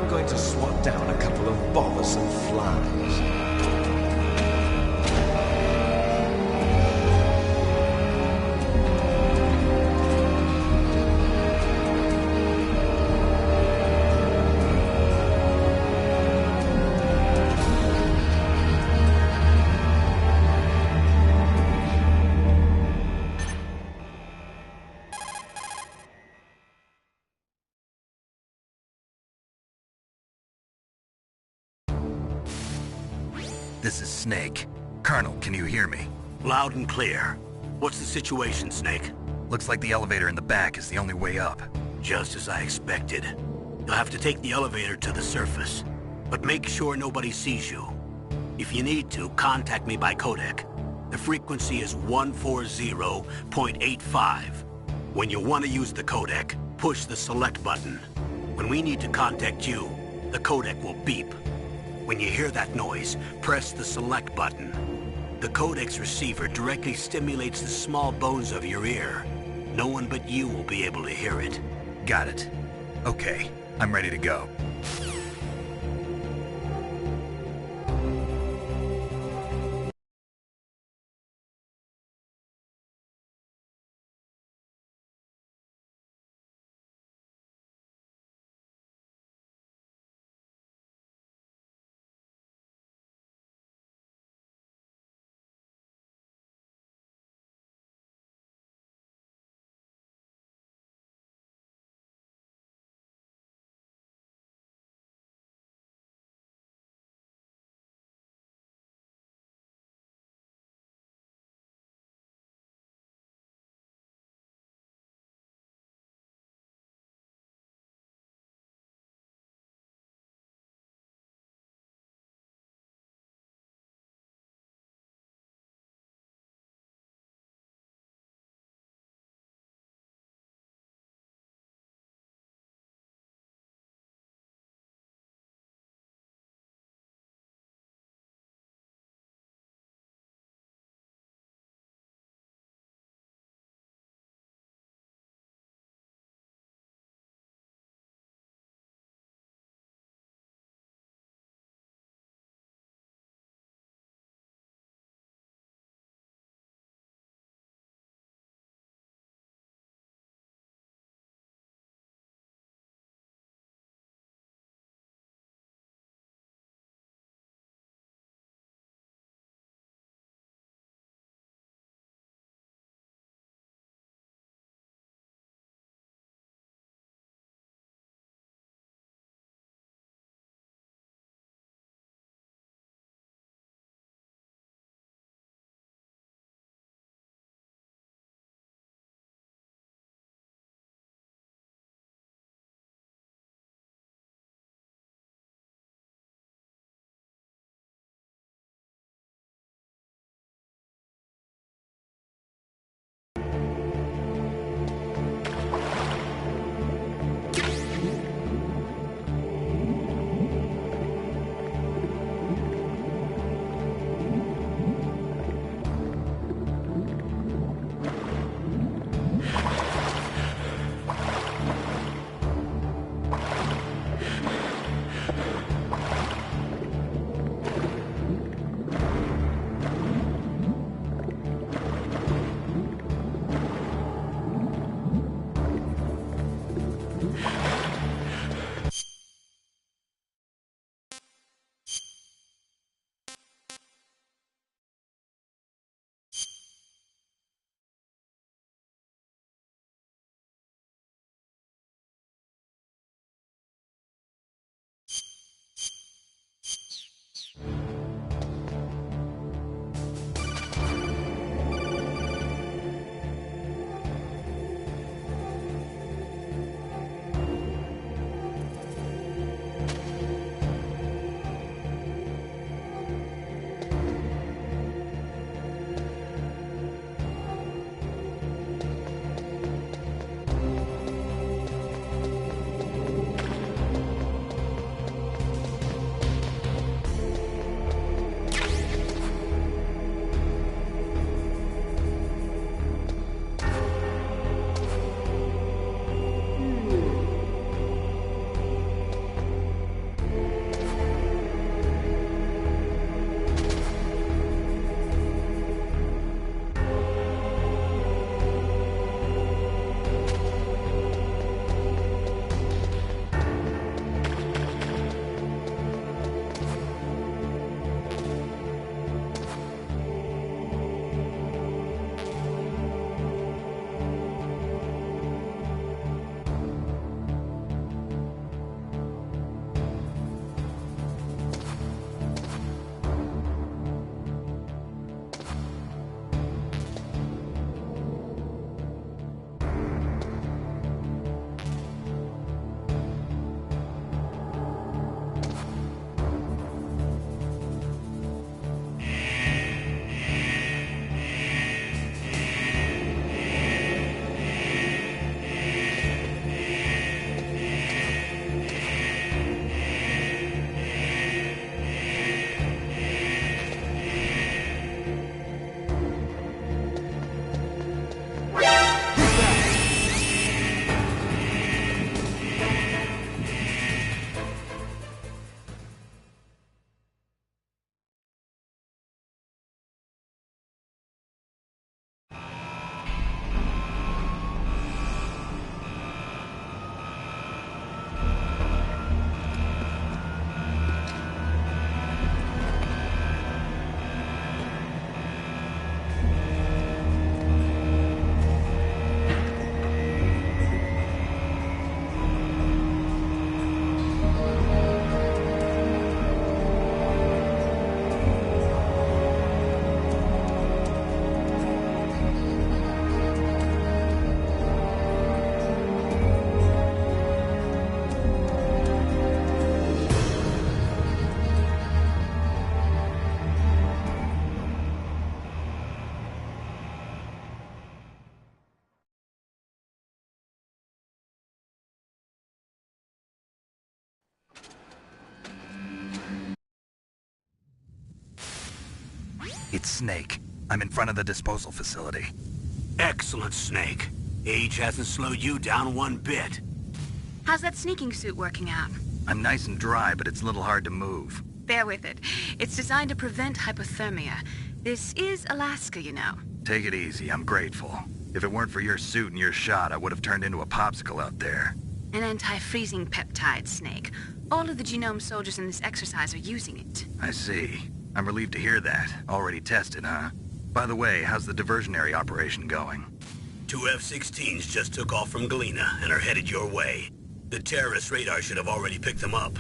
I'm going to swat down a couple of bothersome flies. This is Snake. Colonel, can you hear me? Loud and clear. What's the situation, Snake? Looks like the elevator in the back is the only way up. Just as I expected. You'll have to take the elevator to the surface, but make sure nobody sees you. If you need to, contact me by codec. The frequency is 140.85. When you want to use the codec, push the select button. When we need to contact you, the codec will beep. When you hear that noise, press the select button. The codec's receiver directly stimulates the small bones of your ear. No one but you will be able to hear it. Got it. Okay, I'm ready to go. It's Snake. I'm in front of the disposal facility. Excellent, Snake. Age hasn't slowed you down one bit. How's that sneaking suit working out? I'm nice and dry, but it's a little hard to move. Bear with it. It's designed to prevent hypothermia. This is Alaska, you know. Take it easy, I'm grateful. If it weren't for your suit and your shot, I would have turned into a popsicle out there. An anti-freezing peptide, Snake. All of the genome soldiers in this exercise are using it. I see. I'm relieved to hear that. Already tested, huh? By the way, how's the diversionary operation going? 2 F-16s just took off from Galena and are headed your way. The terrorist radar should have already picked them up.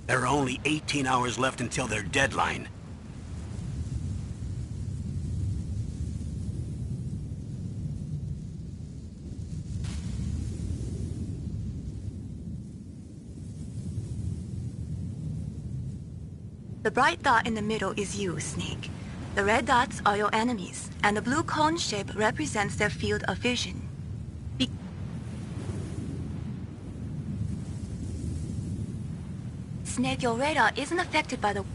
There are only 18 hours left until their deadline. The bright dot in the middle is you, Snake. The red dots are your enemies, and the blue cone shape represents their field of vision. Snake, your radar isn't affected by the...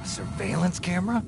Surveillance camera?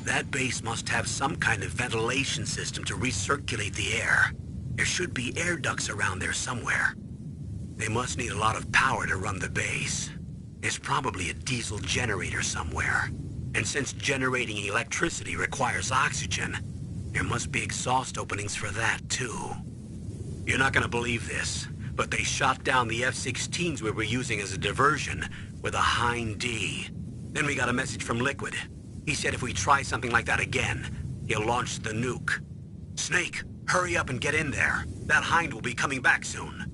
That base must have some kind of ventilation system to recirculate the air. There should be air ducts around there somewhere. They must need a lot of power to run the base. There's probably a diesel generator somewhere. And since generating electricity requires oxygen, there must be exhaust openings for that too. You're not gonna believe this, but they shot down the F-16s we were using as a diversion with a Hind D. Then we got a message from Liquid. He said if we try something like that again, he'll launch the nuke. Snake, hurry up and get in there. That Hind will be coming back soon.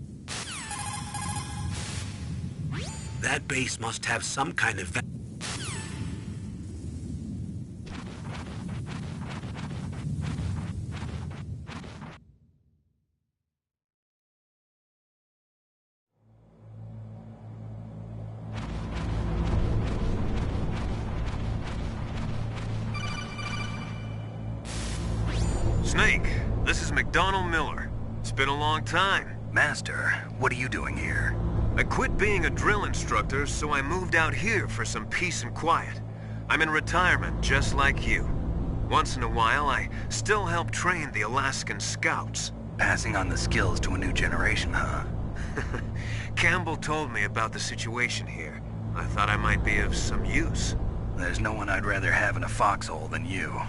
That base must have some kind of... Snake, this is McDonald Miller. It's been a long time. Master, what are you doing here? I quit being a drill instructor, so I moved out here for some peace and quiet. I'm in retirement, just like you. Once in a while, I still help train the Alaskan Scouts. Passing on the skills to a new generation, huh? Campbell told me about the situation here. I thought I might be of some use. There's no one I'd rather have in a foxhole than you.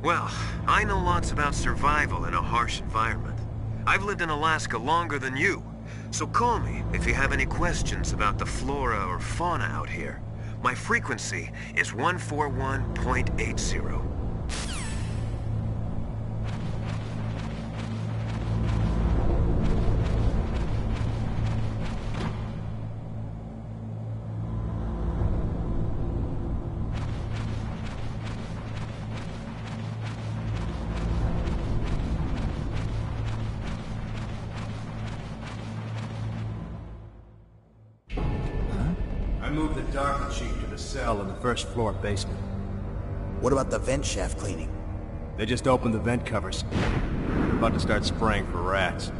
Well, I know lots about survival in a harsh environment. I've lived in Alaska longer than you, so call me if you have any questions about the flora or fauna out here. My frequency is 141.80. I moved the Dark Chief to the cell in the first floor basement. What about the vent shaft cleaning? They just opened the vent covers. They're about to start spraying for rats.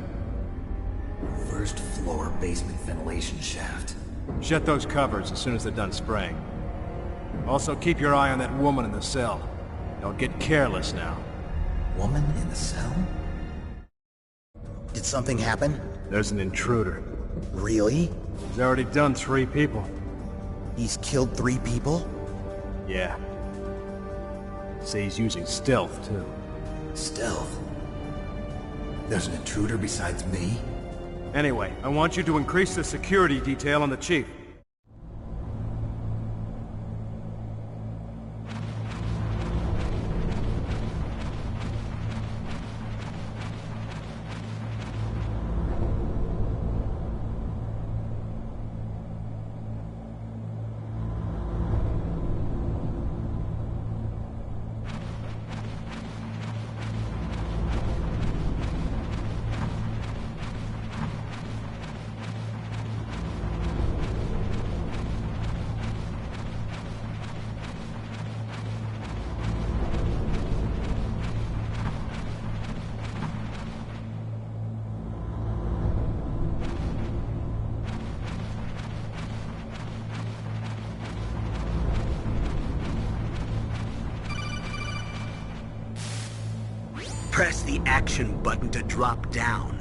First floor basement ventilation shaft. Shut those covers as soon as they're done spraying. Also, keep your eye on that woman in the cell. Don't get careless now. Woman in the cell? Did something happen? There's an intruder. Really? He's already done 3 people. He's killed 3 people? Yeah. Say he's using stealth, too. Stealth? There's an intruder besides me? Anyway, I want you to increase the security detail on the Chief. Press the action button to drop down.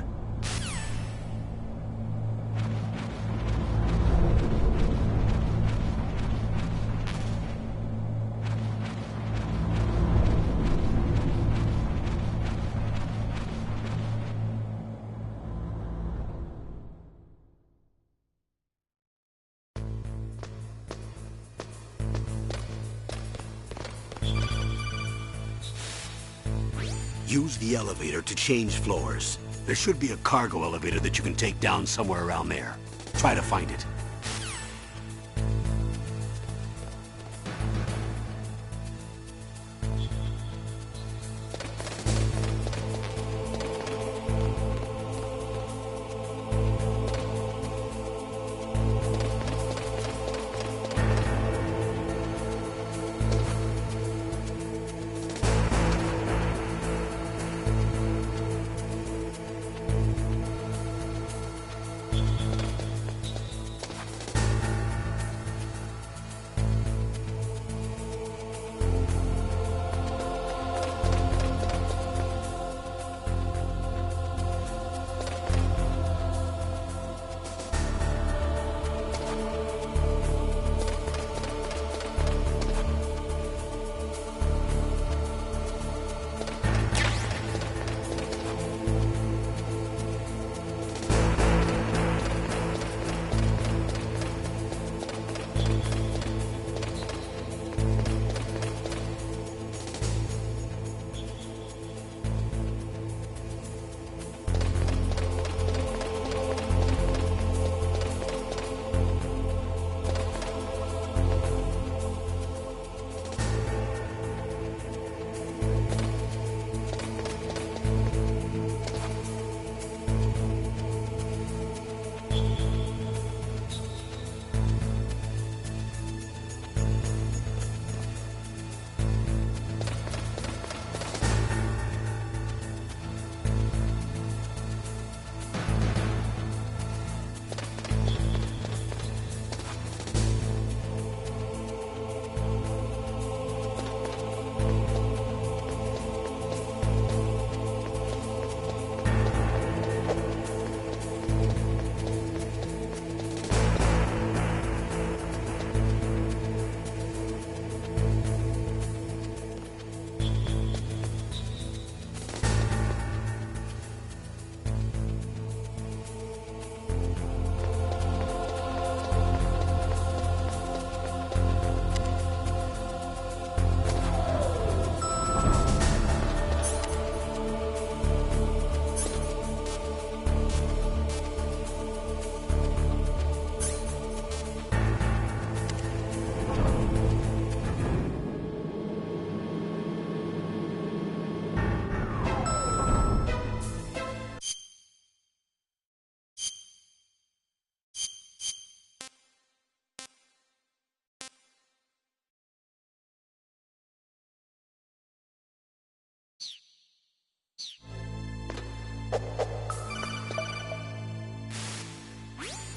Use the elevator to change floors. There should be a cargo elevator that you can take down somewhere around there. Try to find it.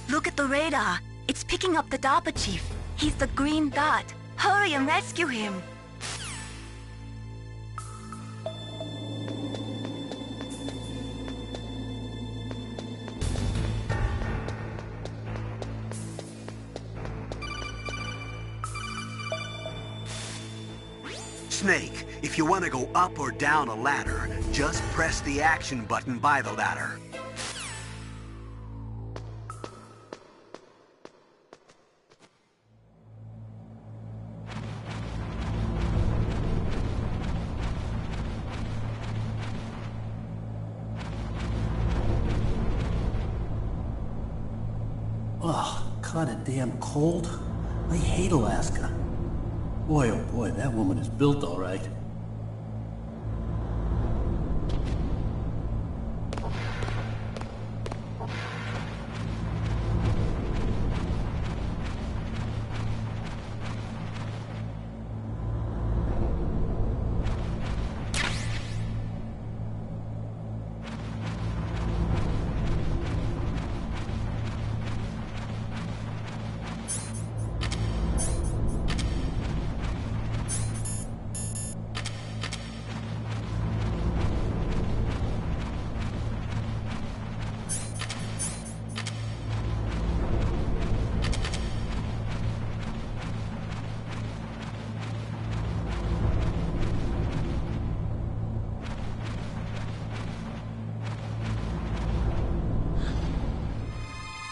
Look at the radar. It's picking up the DARPA chief. He's the green dot. Hurry and rescue him. Snake, if you want to go up or down a ladder, just press the action button by the ladder. Oh, kinda damn cold. I hate Alaska. Boy, oh boy, that woman is built all right.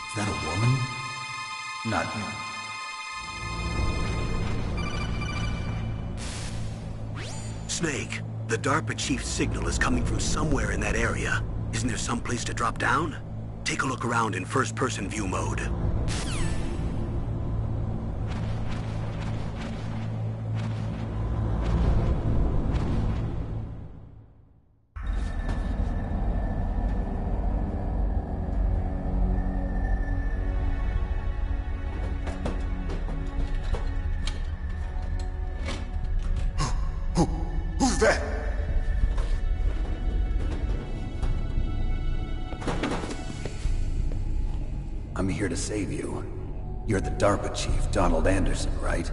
Is that a woman? Not you. Snake, the DARPA chief's signal is coming from somewhere in that area. Isn't there some place to drop down? Take a look around in first-person view mode. Who's that? I'm here to save you. You're the DARPA chief, Donald Anderson, right?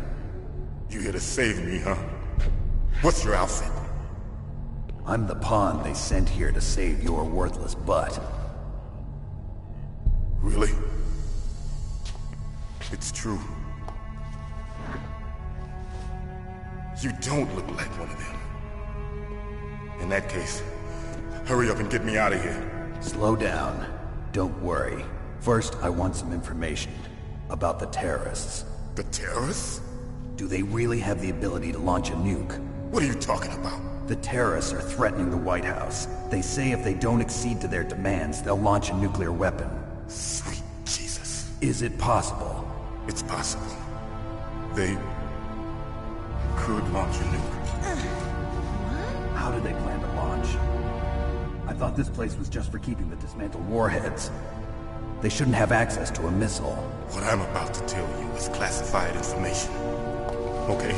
You here to save me, huh? What's your outfit? I'm the pawn they sent here to save your worthless butt. Really? It's true. You don't look like one of them. In that case, hurry up and get me out of here. Slow down. Don't worry. First, I want some information about the terrorists. The terrorists? Do they really have the ability to launch a nuke? What are you talking about? The terrorists are threatening the White House. They say if they don't accede to their demands, they'll launch a nuclear weapon. Sweet Jesus. Is it possible? It's possible. They could launch a nuke. How do they plan to launch? I thought this place was just for keeping the dismantled warheads. They shouldn't have access to a missile. What I'm about to tell you is classified information. Okay?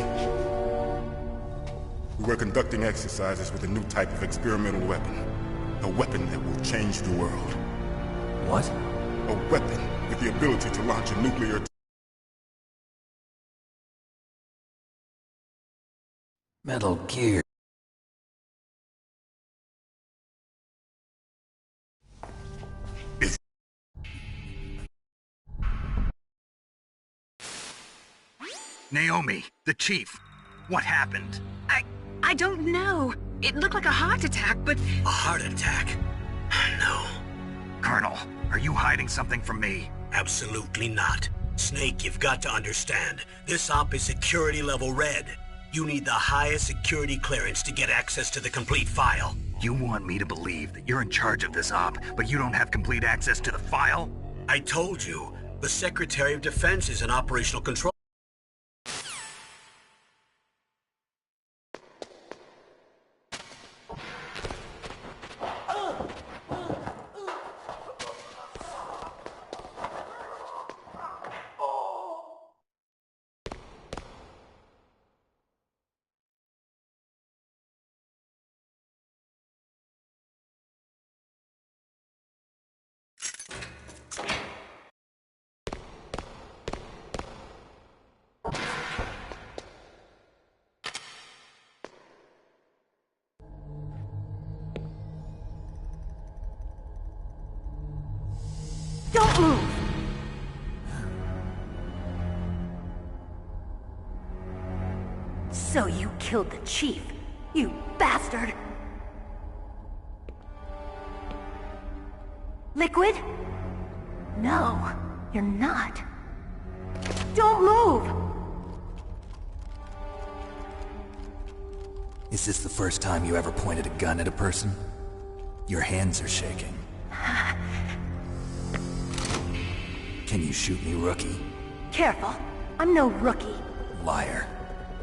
We were conducting exercises with a new type of experimental weapon. A weapon that will change the world. What? A weapon with the ability to launch a nuclear... Metal Gear. Naomi, the chief. What happened? I don't know. It looked like a heart attack, but... A heart attack? No. Colonel, are you hiding something from me? Absolutely not. Snake, you've got to understand. This op is security level red. You need the highest security clearance to get access to the complete file. You want me to believe that you're in charge of this op, but you don't have complete access to the file? I told you, the Secretary of Defense is in operational control. Don't move! So you killed the chief, you bastard! Liquid? No, you're not. Don't move! Is this the first time you ever pointed a gun at a person? Your hands are shaking. Can you shoot me, rookie? Careful, I'm no rookie. Liar.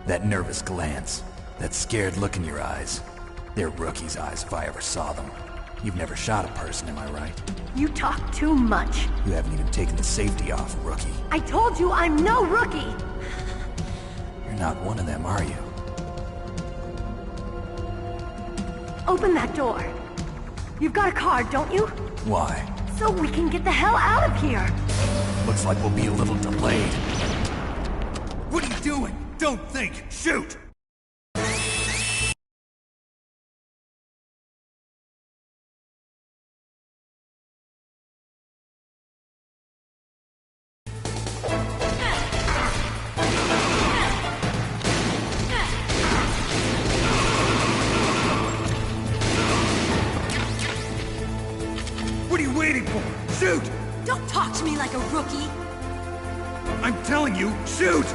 That nervous glance, that scared look in your eyes. They're rookie's eyes if I ever saw them. You've never shot a person, am I right? You talk too much. You haven't even taken the safety off, rookie. I told you I'm no rookie! You're not one of them, are you? Open that door. You've got a card, don't you? Why? So we can get the hell out of here! Looks like we'll be a little delayed. What are you doing? Don't think! Shoot! What are you waiting for? Shoot! Don't talk to me like a rookie! I'm telling you, shoot!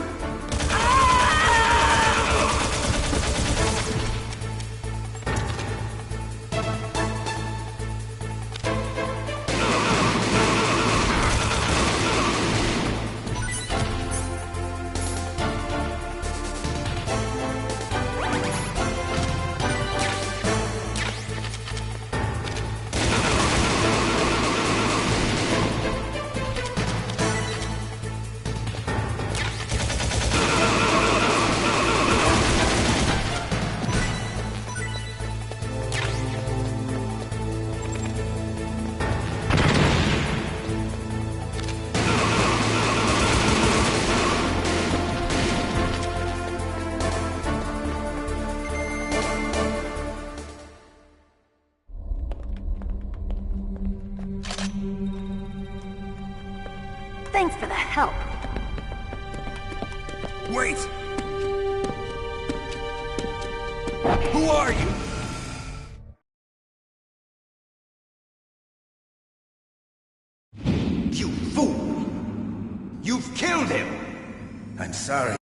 Thanks for the help. Wait! Who are you? You fool! You've killed him! I'm sorry.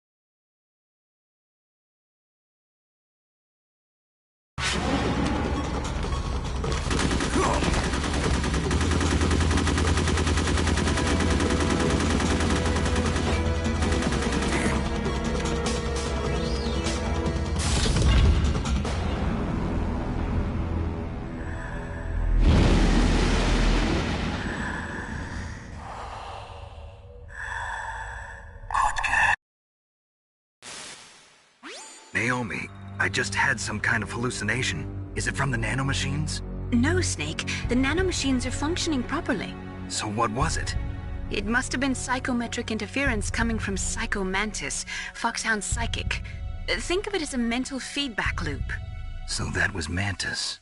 Naomi, I just had some kind of hallucination. Is it from the nanomachines? No, Snake. The nanomachines are functioning properly. So what was it? It must have been psychometric interference coming from Psycho Mantis, Foxhound's psychic. Think of it as a mental feedback loop. So that was Mantis.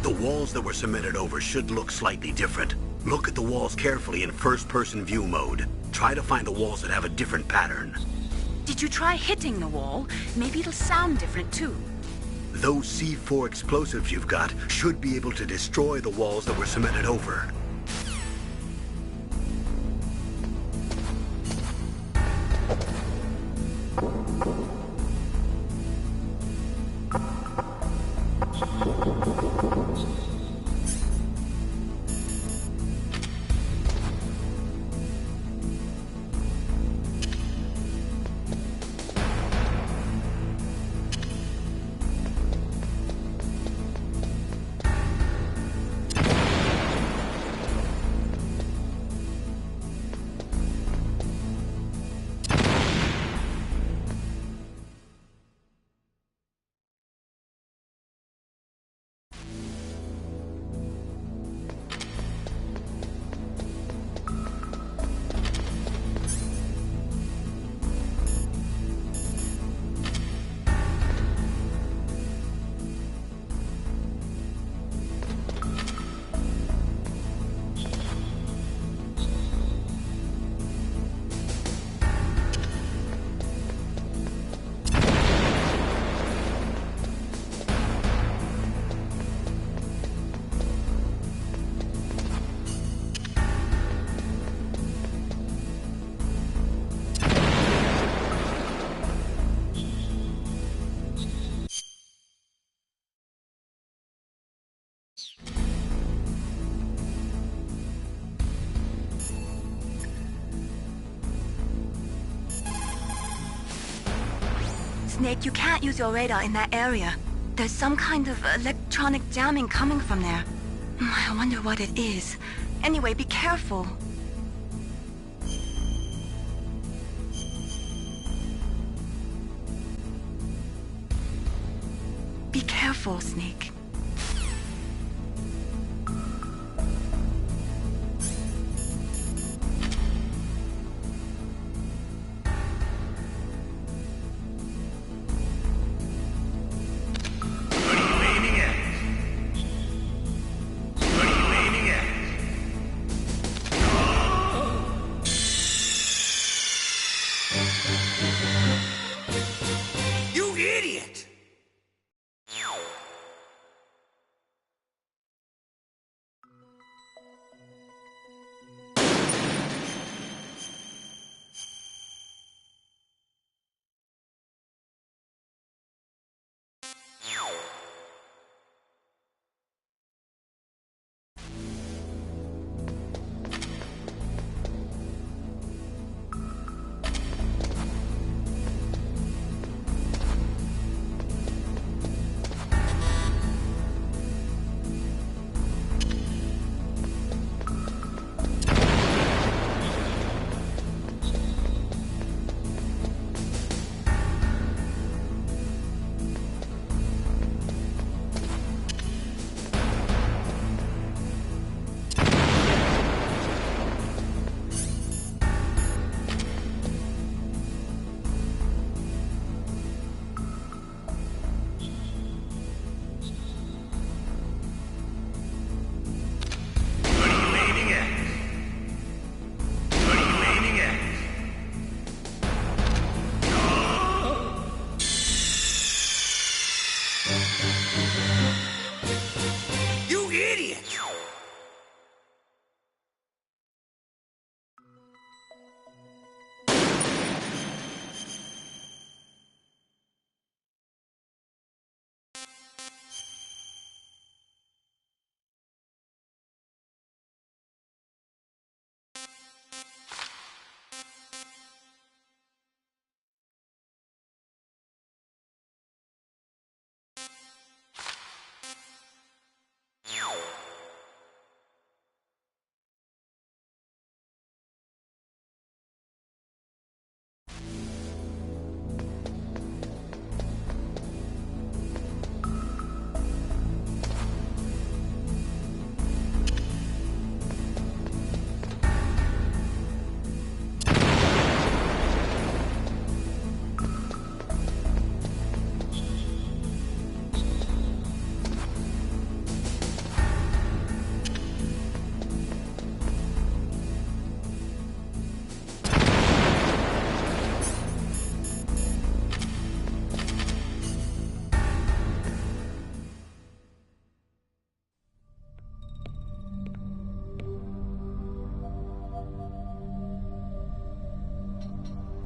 The walls that were cemented over should look slightly different. Look at the walls carefully in first-person view mode. Try to find the walls that have a different pattern. Did you try hitting the wall? Maybe it'll sound different too. Those C4 explosives you've got should be able to destroy the walls that were cemented over. Snake, you can't use your radar in that area. There's some kind of electronic jamming coming from there. I wonder what it is. Anyway, be careful. Be careful, Snake. You idiot! You idiot!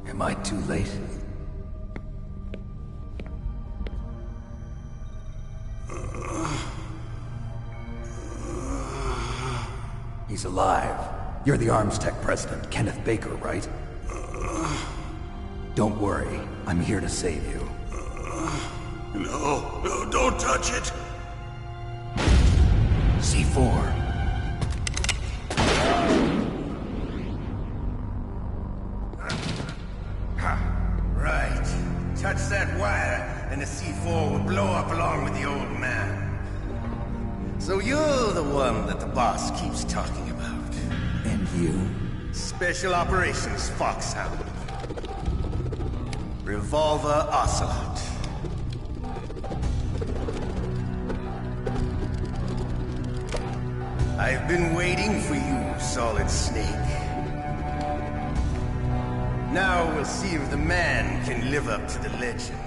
Am I too late? He's alive. You're the Arms Tech president, Kenneth Baker, right? Don't worry. I'm here to save you. No, don't touch it! C4. Right. Touch that wire, and the C4 will blow up along with the old man. So you're the one that the boss keeps talking about. And you? Special Operations Foxhound. Revolver Ocelot. I've been waiting for you, Solid Snake. Now we'll see if the man can live up to the legend.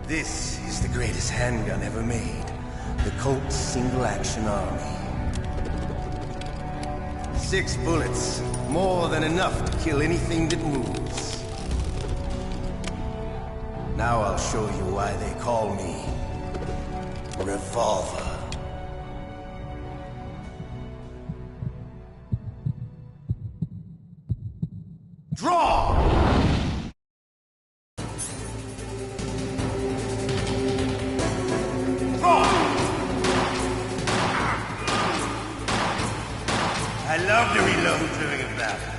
This is the greatest handgun ever made. The Colt Single Action Army. 6 bullets, more than enough to kill anything that moves. Now I'll show you why they call me Revolver. Draw! Draw! I love to reload during a battle.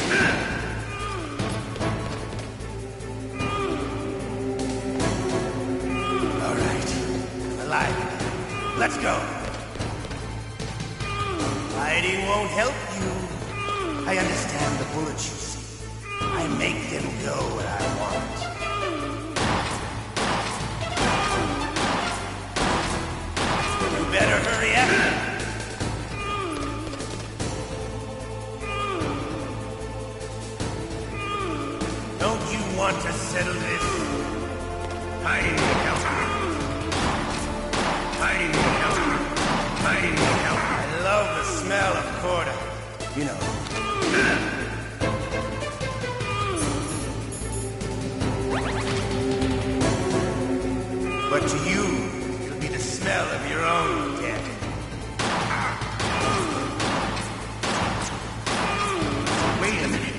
All right, I'm alive. Let's go. Hiding won't help you. I understand the bullets you see. I make them go where I want. You better hurry up. Don't you want to settle this? Hiding won't help you. Hiding won't help you. Hiding won't help you. I love the smell of quarter. You know. But to you, it'll be the smell of your own death. Wait a minute.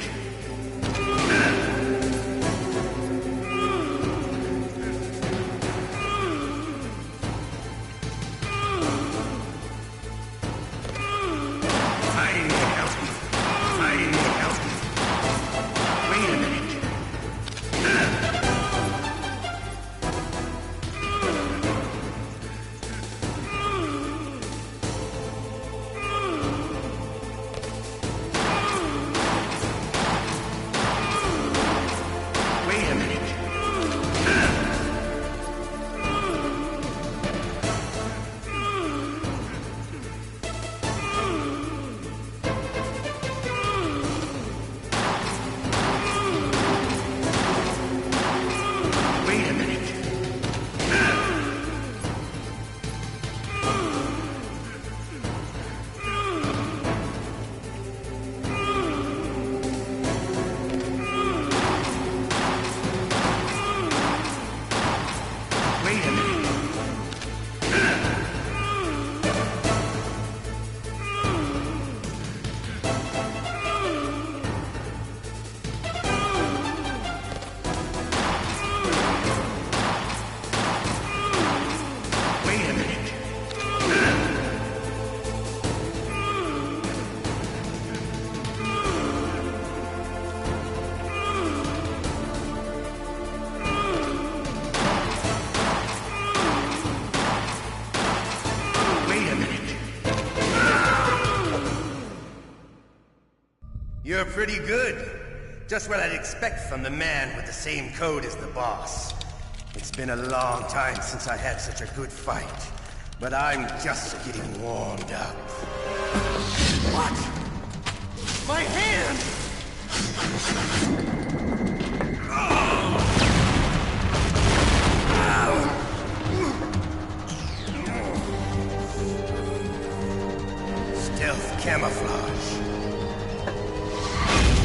Hiding won't help you. Hiding won't help you. Wait a minute. Wait a minute. Wait a minute. Wait a minute. Wait a minute. Wait a minute. You're pretty good. Just what I'd expect from the man with the same code as the boss. It's been a long time since I had such a good fight, but I'm just getting warmed up. What? My hand! Stealth camouflage.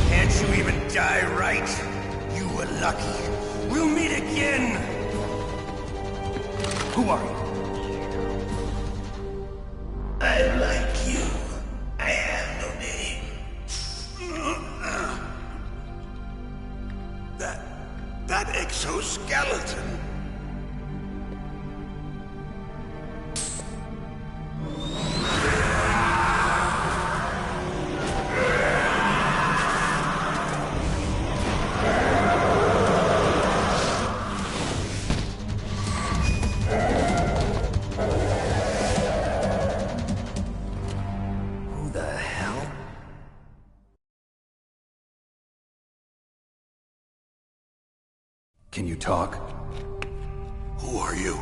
Can't you even die right? You were lucky. We'll meet again! Who are you? I'm like you. I have no name. That exoskeleton. Who the hell? Can you talk? Who are you?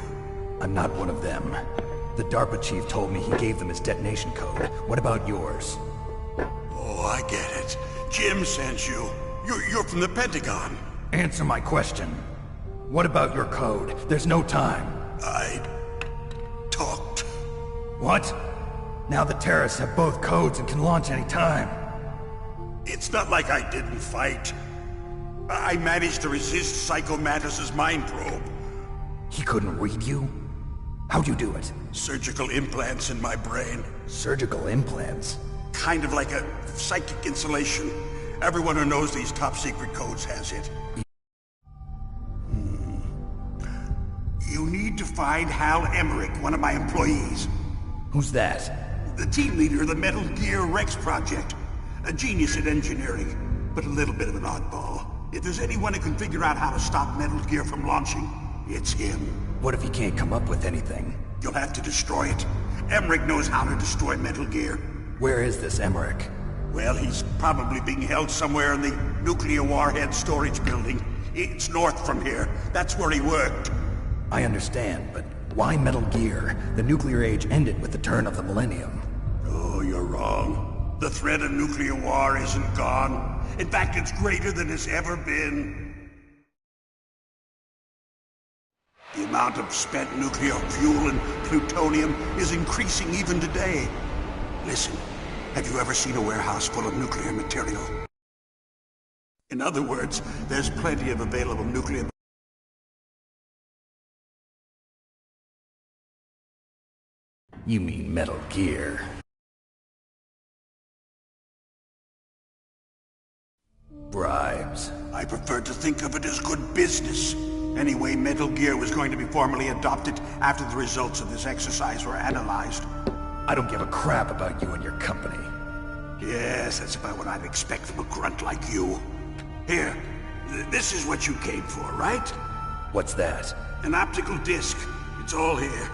I'm not one of them. The DARPA chief told me he gave them his detonation code. What about yours? Oh, I get it. Jim sent you. You're from the Pentagon. Answer my question. What about your code? There's no time. I talked. What? Now the terrorists have both codes and can launch any time. It's not like I didn't fight. I managed to resist Psycho Mantis's mind probe. He couldn't read you? How'd you do it? Surgical implants in my brain. Surgical implants? Kind of like a psychic insulation. Everyone who knows these top-secret codes has it. You need to find Hal Emmerich, one of my employees. Who's that? The team leader of the Metal Gear Rex project. A genius at engineering, but a little bit of an oddball. If there's anyone who can figure out how to stop Metal Gear from launching, it's him. What if he can't come up with anything? You'll have to destroy it. Emmerich knows how to destroy Metal Gear. Where is this Emmerich? Well, he's probably being held somewhere in the nuclear warhead storage building. It's north from here. That's where he worked. I understand, but why Metal Gear? The nuclear age ended with the turn of the millennium. Oh, you're wrong. The threat of nuclear war isn't gone. In fact, it's greater than it's ever been. The amount of spent nuclear fuel and plutonium is increasing even today. Listen, have you ever seen a warehouse full of nuclear material? In other words, there's plenty of available nuclear... You mean Metal Gear. Bribes. I prefer to think of it as good business. Anyway, Metal Gear was going to be formally adopted after the results of this exercise were analyzed. I don't give a crap about you and your company. Yes, that's about what I'd expect from a grunt like you. Here, this is what you came for, right? What's that? An optical disc. It's all here.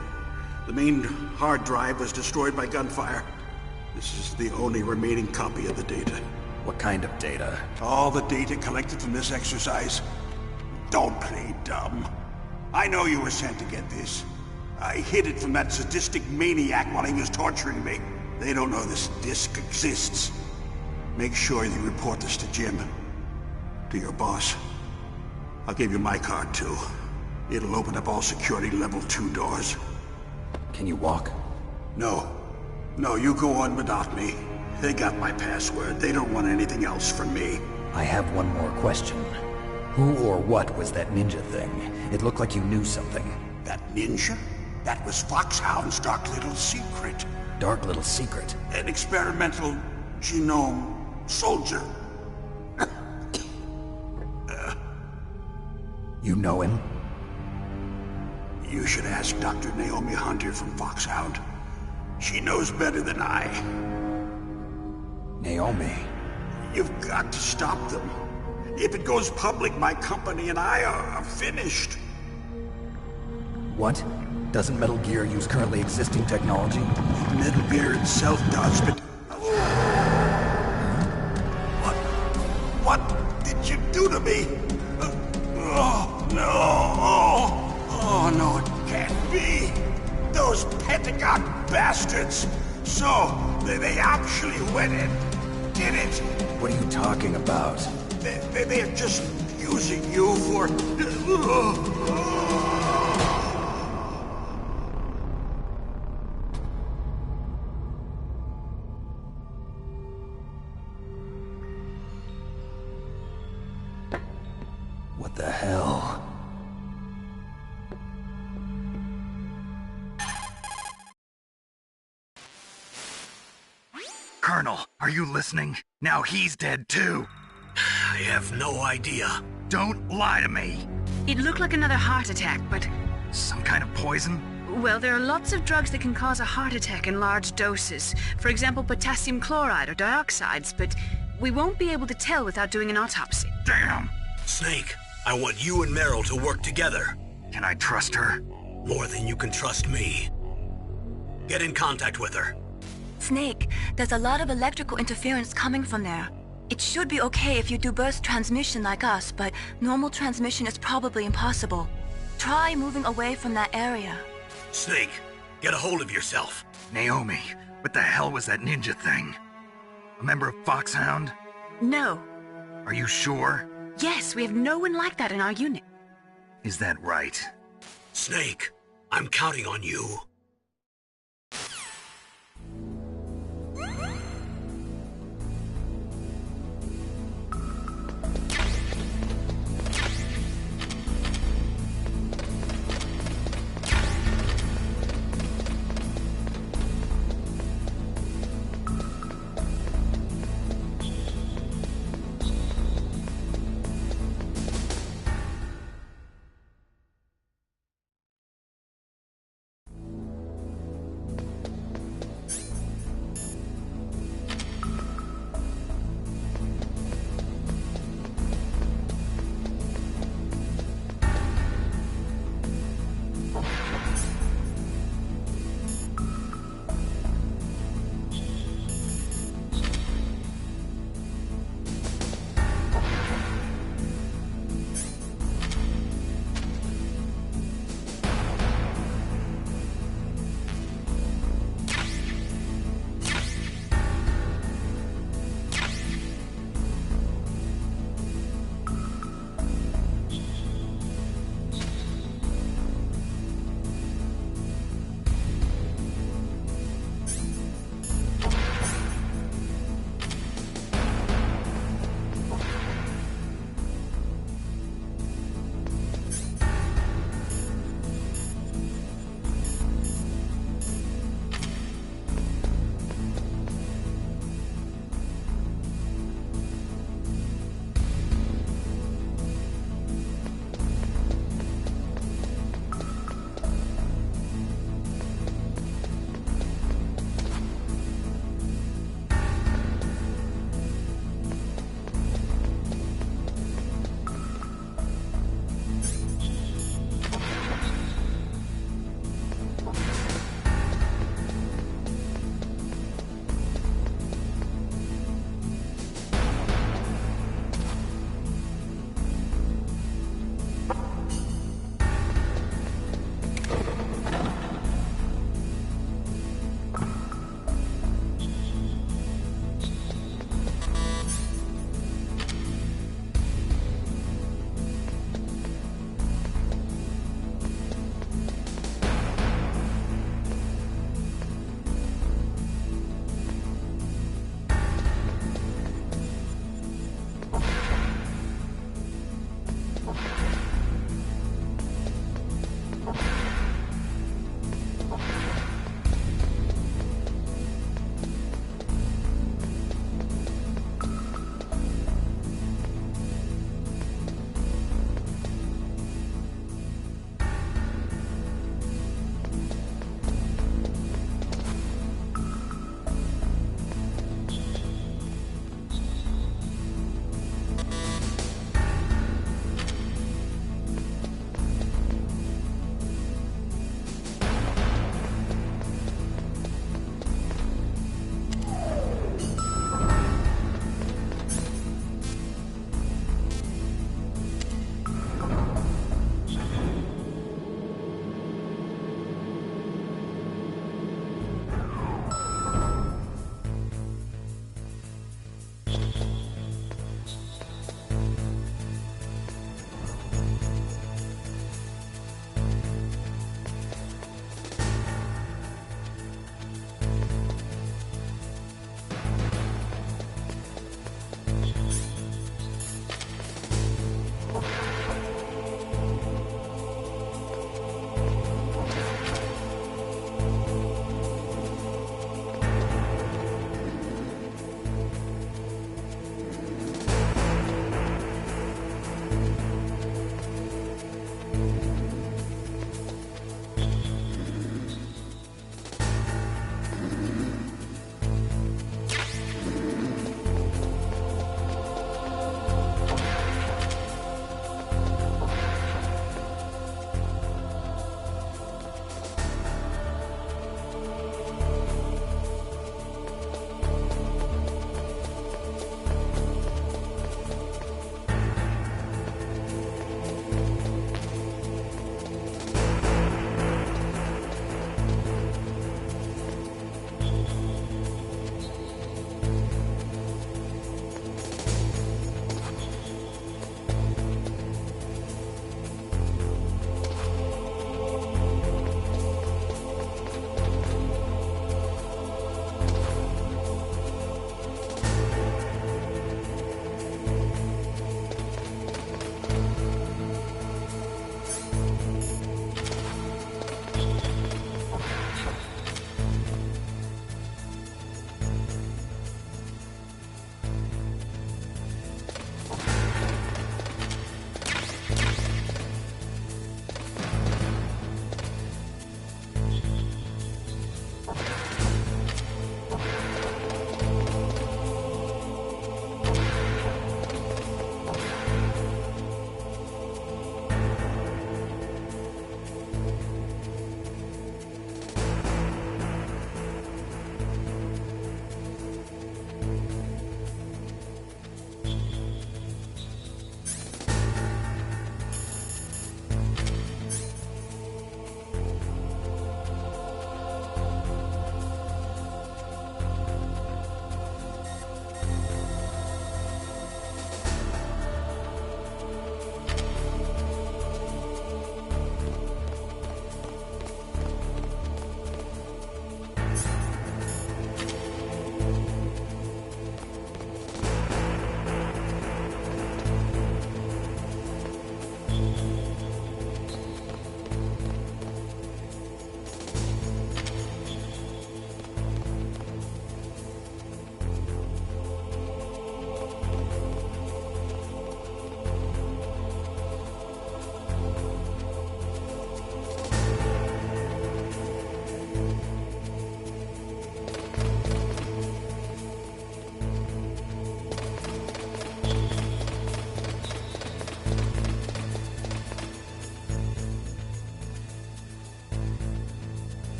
The main hard drive was destroyed by gunfire. This is the only remaining copy of the data. What kind of data? All the data collected from this exercise. Don't play dumb. I know you were sent to get this. I hid it from that sadistic maniac while he was torturing me. They don't know this disc exists. Make sure you report this to Jim. To your boss. I'll give you my card too. It'll open up all security level 2 doors. Can you walk? No. No, you go on without me. They got my password. They don't want anything else from me. I have one more question. Who or what was that ninja thing? It looked like you knew something. That ninja? That was Foxhound's dark little secret. Dark little secret? An experimental genome soldier. You know him? You should ask Dr. Naomi Hunter from Foxhound. She knows better than I. Naomi? You've got to stop them. If it goes public, my company and I are finished. What? Doesn't Metal Gear use currently existing technology? Metal Gear itself does, but... What did you do to me? Oh, no. Oh, no, it can't be. Those Pentagon bastards. So, they actually went and did it. What are you talking about? They're just using you for... What the hell? Colonel, are you listening? Now he's dead too. I have no idea. Don't lie to me. It looked like another heart attack, but... Some kind of poison? Well, there are lots of drugs that can cause a heart attack in large doses. For example, potassium chloride or dioxides, but we won't be able to tell without doing an autopsy. Damn! Snake, I want you and Meryl to work together. Can I trust her? More than you can trust me. Get in contact with her. Snake, there's a lot of electrical interference coming from there. It should be okay if you do burst transmission like us, but normal transmission is probably impossible. Try moving away from that area. Snake, get a hold of yourself. Naomi, what the hell was that ninja thing? A member of Foxhound? No. Are you sure? Yes, we have no one like that in our unit. Is that right? Snake, I'm counting on you.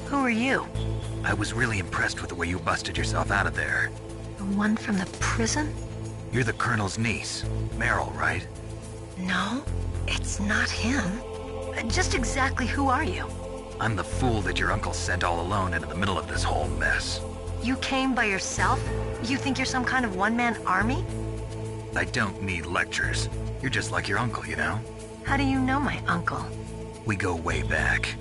Who are you? I was really impressed with the way you busted yourself out of there. The one from the prison? You're the Colonel's niece, Meryl, right? No, it's not him. Just exactly who are you? I'm the fool that your uncle sent all alone into the middle of this whole mess. You came by yourself? You think you're some kind of one-man army? I don't need lectures. You're just like your uncle, you know? How do you know my uncle? We go way back.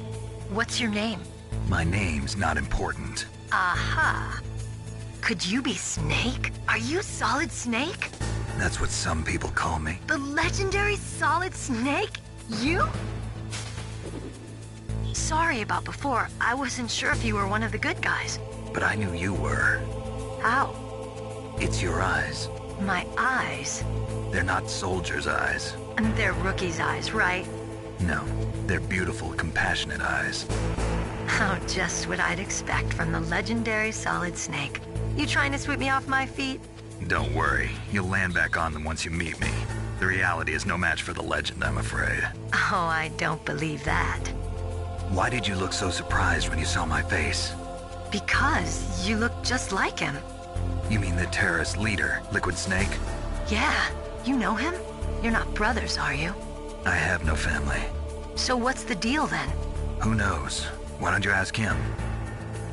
What's your name? My name's not important. Aha. Could you be Snake? Are you Solid Snake? That's what some people call me. The legendary Solid Snake? You? Sorry about before. I wasn't sure if you were one of the good guys. But I knew you were. How? It's your eyes. My eyes? They're not soldiers' eyes. And they're rookies' eyes, right? No, they're beautiful, compassionate eyes. Oh, just what I'd expect from the legendary Solid Snake. You trying to sweep me off my feet? Don't worry, you'll land back on them once you meet me. The reality is no match for the legend, I'm afraid. Oh, I don't believe that. Why did you look so surprised when you saw my face? Because you look just like him. You mean the terrorist leader, Liquid Snake? Yeah, you know him? You're not brothers, are you? I have no family. So what's the deal then? Who knows? Why don't you ask him?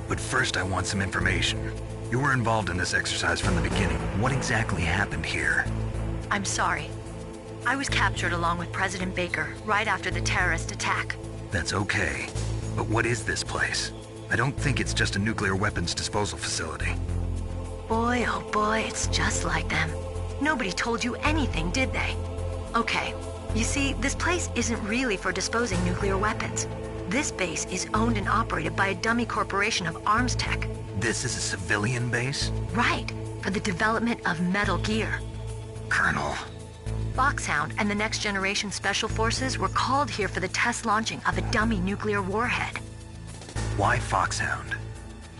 But first I want some information. You were involved in this exercise from the beginning. What exactly happened here? I'm sorry. I was captured along with President Baker right after the terrorist attack. That's okay. But what is this place? I don't think it's just a nuclear weapons disposal facility. Boy, oh boy, it's just like them. Nobody told you anything, did they? Okay, you see, this place isn't really for disposing nuclear weapons. This base is owned and operated by a dummy corporation of arms tech. This is a civilian base? Right, for the development of Metal Gear. Colonel. Foxhound and the Next Generation Special Forces were called here for the test launching of a dummy nuclear warhead. Why Foxhound?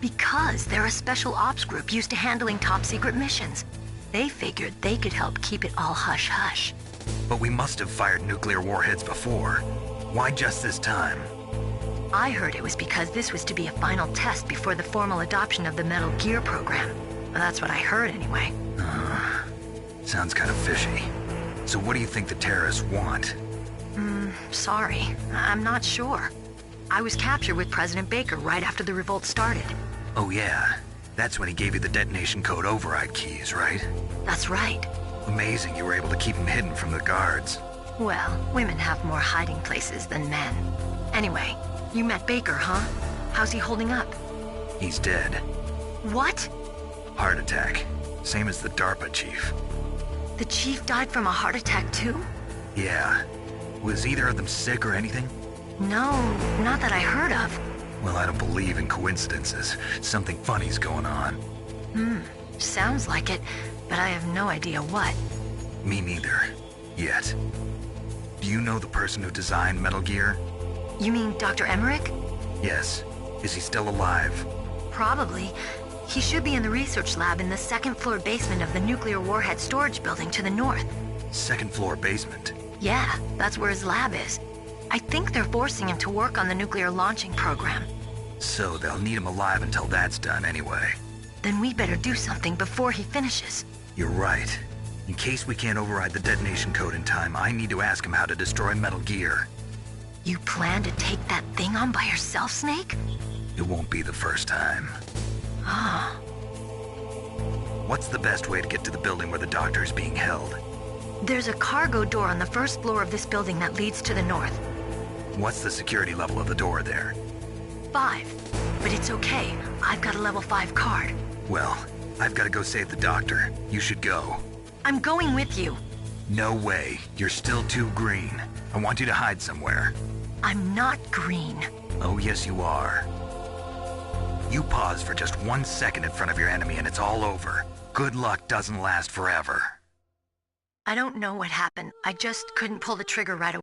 Because they're a special ops group used to handling top-secret missions. They figured they could help keep it all hush-hush. But we must have fired nuclear warheads before. Why just this time? I heard it was because this was to be a final test before the formal adoption of the Metal Gear program. Well, that's what I heard anyway. Sounds kind of fishy. So what do you think the terrorists want? Sorry. I'm not sure. I was captured with President Baker right after the revolt started. Oh yeah, that's when he gave you the detonation code override keys, right? That's right. Amazing you were able to keep him hidden from the guards. Well, women have more hiding places than men. Anyway, you met Baker, huh? How's he holding up? He's dead. What? Heart attack. Same as the DARPA chief. The chief died from a heart attack too? Yeah. Was either of them sick or anything? No, not that I heard of. Well, I don't believe in coincidences. Something funny's going on. Sounds like it, but I have no idea what. Me neither. Yet. Do you know the person who designed Metal Gear? You mean Dr. Emmerich? Yes. Is he still alive? Probably. He should be in the research lab in the second-floor basement of the nuclear warhead storage building to the north. Second-floor basement? Yeah, that's where his lab is. I think they're forcing him to work on the nuclear launching program. So they'll need him alive until that's done anyway. Then we better do something before he finishes. You're right. In case we can't override the detonation code in time, I need to ask him how to destroy Metal Gear. You plan to take that thing on by yourself, Snake? It won't be the first time. Ah. What's the best way to get to the building where the doctor is being held? There's a cargo door on the first floor of this building that leads to the north. What's the security level of the door there? 5. But it's okay. I've got a level 5 card. Well, I've got to go save the doctor. You should go. I'm going with you. No way. You're still too green. I want you to hide somewhere. I'm not green. Oh, yes, you are. You pause for just 1 second in front of your enemy and it's all over. Good luck doesn't last forever. I don't know what happened. I just couldn't pull the trigger right away.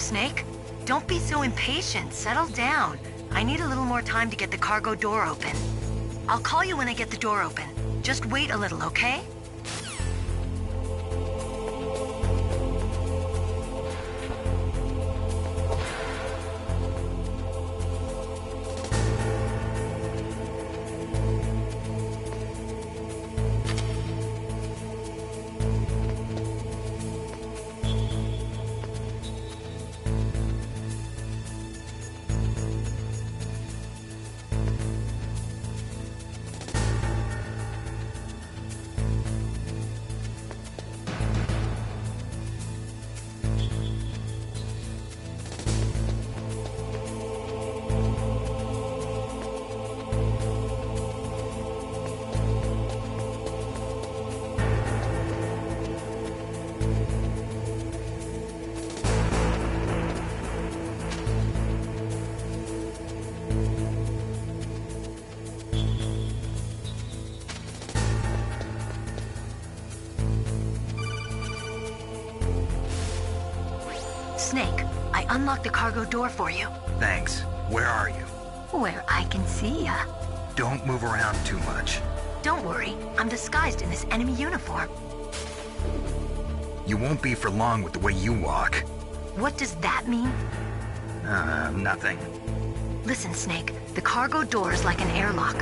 Snake, don't be so impatient. Settle down. I need a little more time to get the cargo door open. I'll call you when I get the door open. Just wait a little, okay? Snake, I unlocked the cargo door for you. Thanks. Where are you? Where I can see ya. Don't move around too much. Don't worry, I'm disguised in this enemy uniform. You won't be for long with the way you walk. What does that mean? Nothing. Listen, Snake, the cargo door is like an airlock.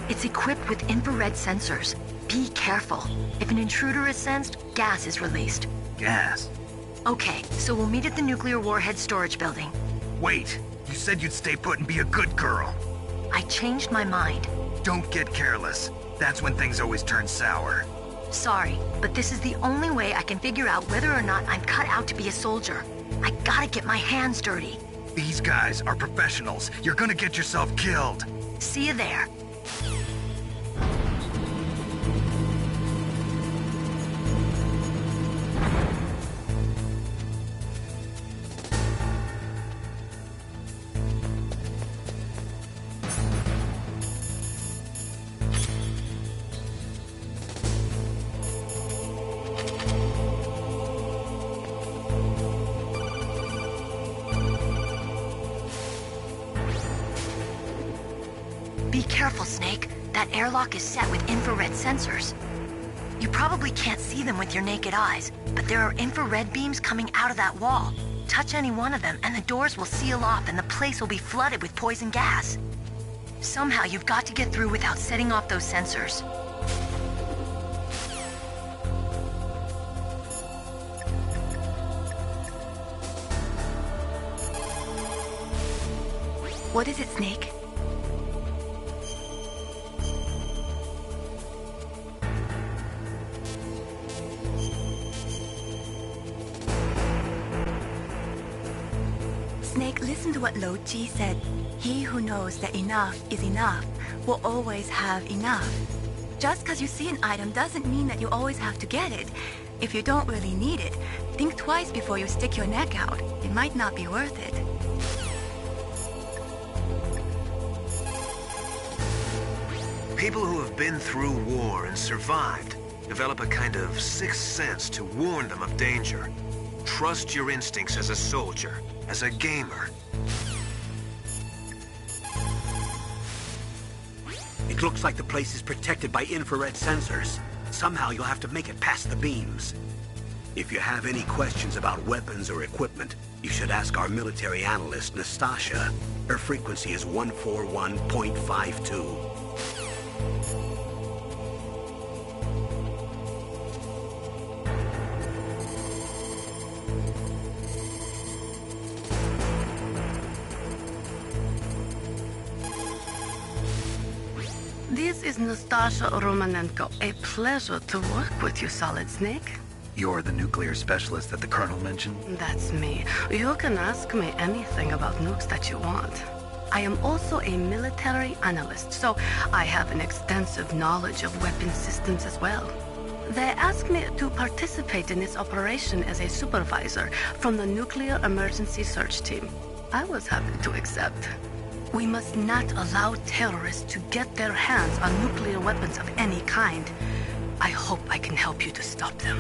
It's equipped with infrared sensors. Be careful. If an intruder is sensed, gas is released. Gas? Okay, so we'll meet at the nuclear warhead storage building. Wait, you said you'd stay put and be a good girl. I changed my mind. Don't get careless. That's when things always turn sour. Sorry, but this is the only way I can figure out whether or not I'm cut out to be a soldier. I gotta get my hands dirty. These guys are professionals. You're gonna get yourself killed. See you there. Be careful, Snake. That airlock is set with infrared sensors. You probably can't see them with your naked eyes, but there are infrared beams coming out of that wall. Touch any one of them and the doors will seal off and the place will be flooded with poison gas. Somehow you've got to get through without setting off those sensors. What is it, Snake? Snake, listen to what Lo Ji said. He who knows that enough is enough will always have enough. Just because you see an item doesn't mean that you always have to get it. If you don't really need it, think twice before you stick your neck out. It might not be worth it. People who have been through war and survived develop a kind of sixth sense to warn them of danger. Trust your instincts as a soldier, as a gamer. It looks like the place is protected by infrared sensors. Somehow you'll have to make it past the beams. If you have any questions about weapons or equipment, you should ask our military analyst, Nastasha. Her frequency is 141.52. This is Nastasha Romanenko. A pleasure to work with you, Solid Snake. You're the nuclear specialist that the Colonel mentioned? That's me. You can ask me anything about nukes that you want. I am also a military analyst, so I have an extensive knowledge of weapon systems as well. They asked me to participate in this operation as a supervisor from the Nuclear Emergency Search Team. I was happy to accept. We must not allow terrorists to get their hands on nuclear weapons of any kind. I hope I can help you to stop them.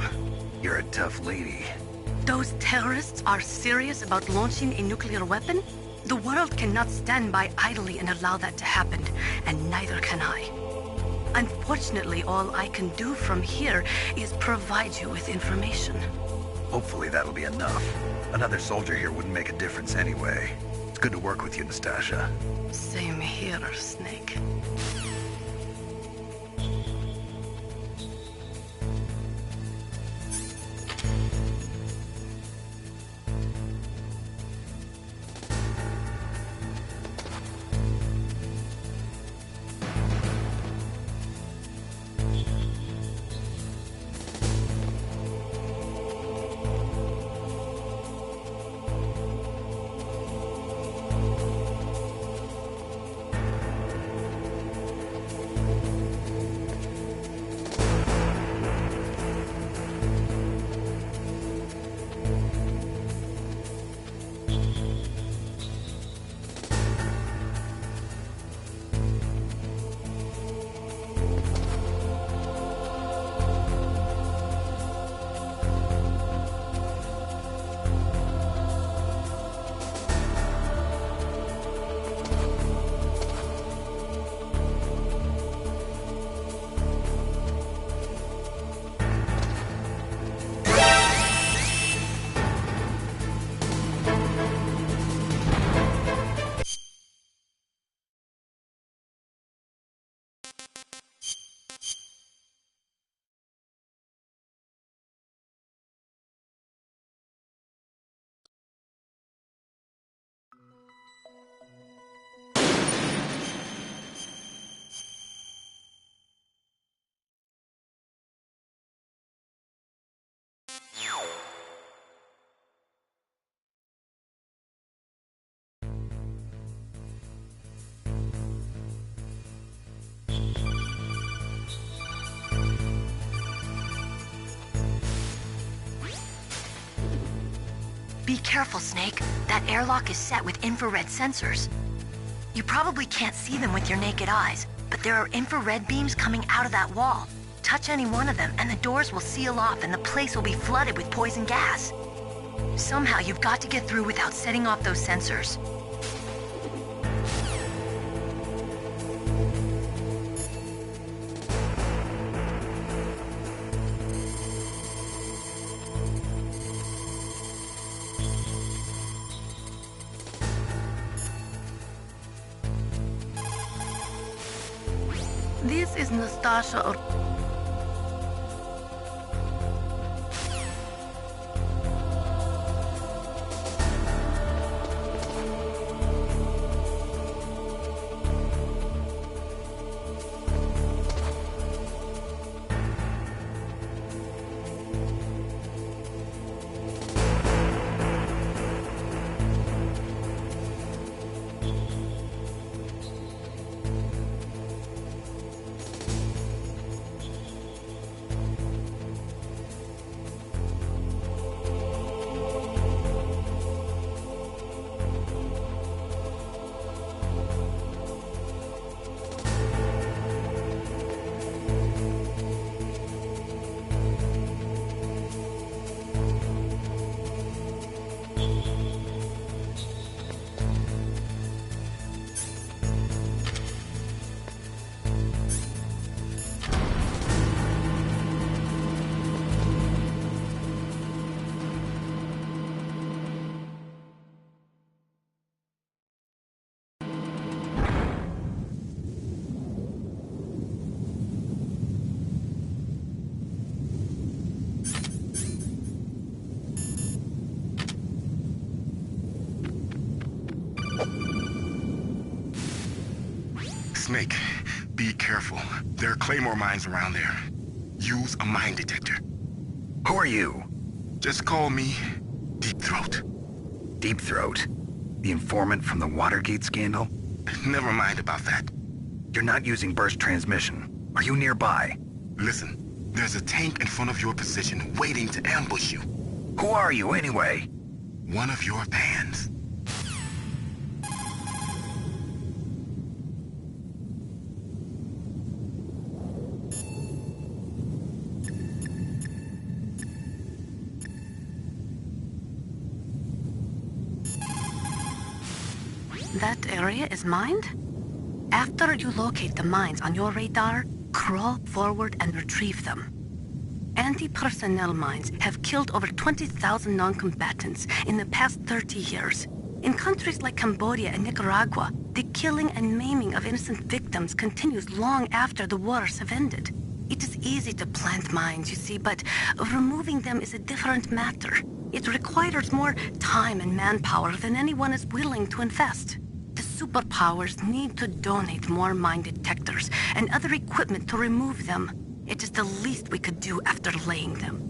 You're a tough lady. Those terrorists are serious about launching a nuclear weapon? The world cannot stand by idly and allow that to happen, and neither can I. Unfortunately, all I can do from here is provide you with information. Hopefully that'll be enough. Another soldier here wouldn't make a difference anyway. It's good to work with you, Nastasha. Same here, Snake. Be careful, Snake. That airlock is set with infrared sensors. You probably can't see them with your naked eyes, but there are infrared beams coming out of that wall. Touch any one of them, and the doors will seal off and the place will be flooded with poison gas. Somehow you've got to get through without setting off those sensors. This is Nastasha or... Snake, be careful. There are Claymore mines around there. Use a mine detector. Who are you? Just call me Deep Throat. Deep Throat? The informant from the Watergate scandal? Never mind about that. You're not using burst transmission. Are you nearby? Listen, there's a tank in front of your position waiting to ambush you. Who are you, anyway? One of your bands. That area is mined? After you locate the mines on your radar, crawl forward and retrieve them. Anti-personnel mines have killed over 20,000 non-combatants in the past 30 years. In countries like Cambodia and Nicaragua, the killing and maiming of innocent victims continues long after the wars have ended. It is easy to plant mines, you see, but removing them is a different matter. It requires more time and manpower than anyone is willing to invest. The superpowers need to donate more mine detectors and other equipment to remove them. It is the least we could do after laying them.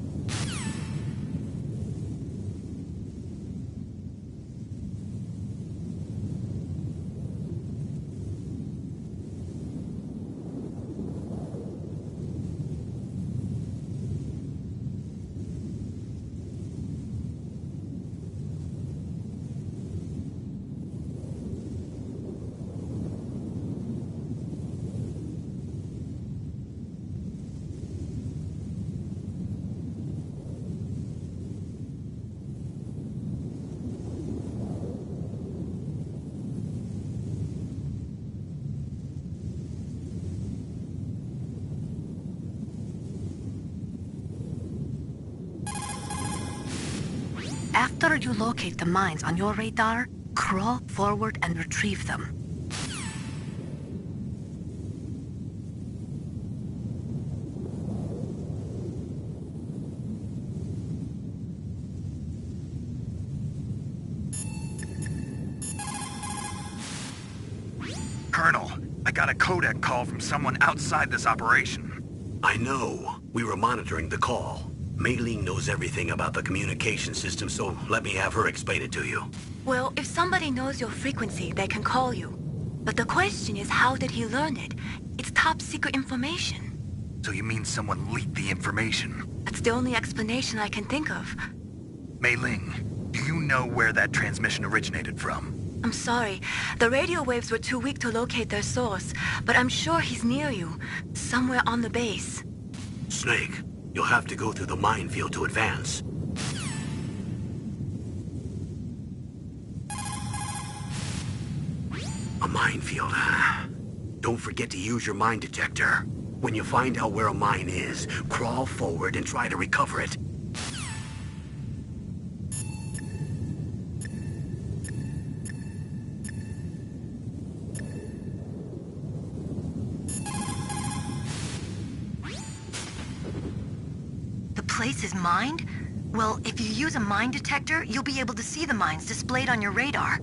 After you locate the mines on your radar, crawl forward and retrieve them. Colonel, I got a codec call from someone outside this operation. I know. We were monitoring the call. Mei Ling knows everything about the communication system, so let me have her explain it to you. Well, if somebody knows your frequency, they can call you. But the question is, how did he learn it? It's top secret information. So you mean someone leaked the information? That's the only explanation I can think of. Mei Ling, do you know where that transmission originated from? I'm sorry. The radio waves were too weak to locate their source, but I'm sure he's near you, somewhere on the base. Snake, you'll have to go through the minefield to advance. A minefield, huh? Don't forget to use your mine detector. When you find out where a mine is, crawl forward and try to recover it. The place is mined? Well, if you use a mine detector, you'll be able to see the mines displayed on your radar.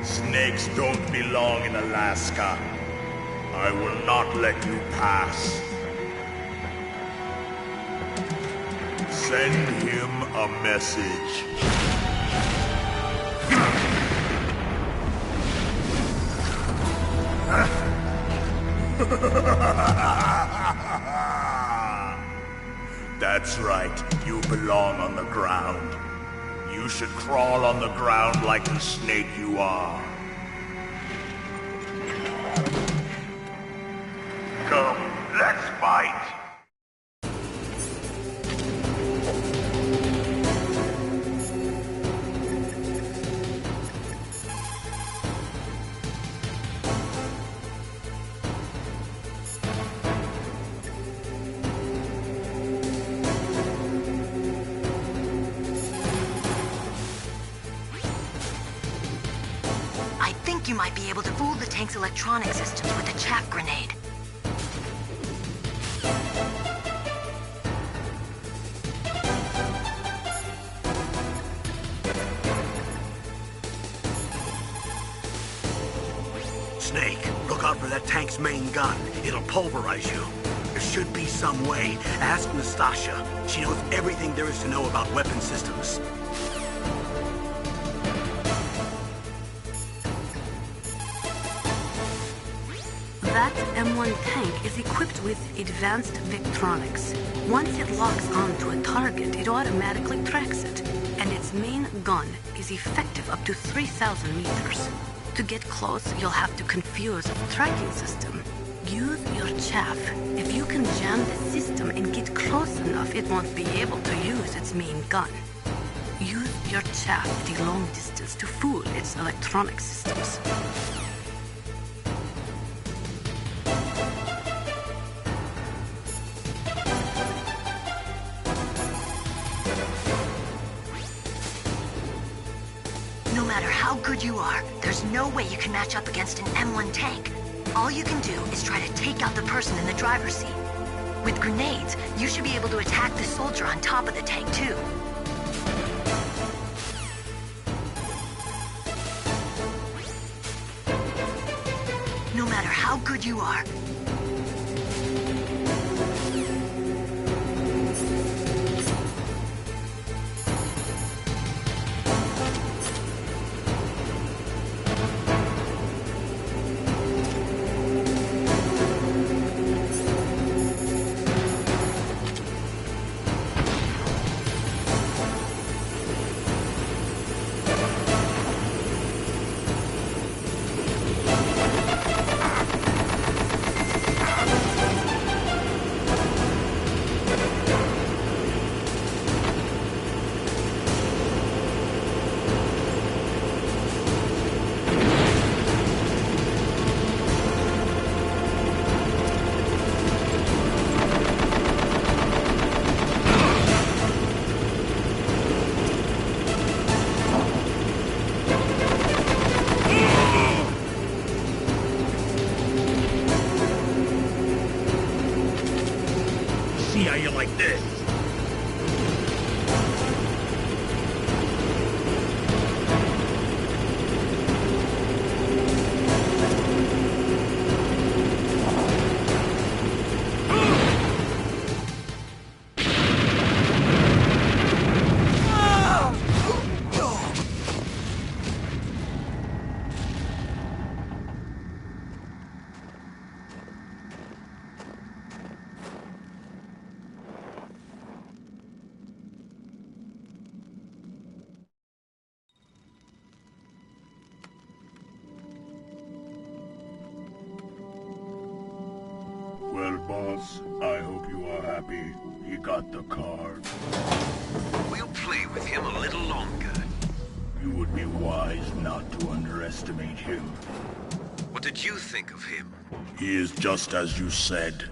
Snakes don't belong in Alaska. I will not let you pass. Send him a message. That's right. You belong on the ground. You should crawl on the ground like the snake you are. Come, let's fight! think you might be able to fool the tank's electronic systems with a chaff grenade. Snake, look out for that tank's main gun. It'll pulverize you. There should be some way. Ask Nastasha. She knows everything there is to know about weapon systems. That M1 tank is equipped with advanced Victronics. Once it locks onto a target, it automatically tracks it. And its main gun is effective up to 3,000 meters. To get close, you'll have to confuse the tracking system. Use your chaff. If you can jam the system and get close enough, it won't be able to use its main gun. Use your chaff at a long distance to fool its electronic systems. No matter how good you are, there's no way you can match up against an M1 tank. All you can do is try to take out the person in the driver's seat. With grenades, you should be able to attack the soldier on top of the tank, too. No matter how good you are, Well, boss, I hope you are happy. He got the card. We'll play with him a little longer. You would be wise not to underestimate him. What did you think of him? He is just as you said.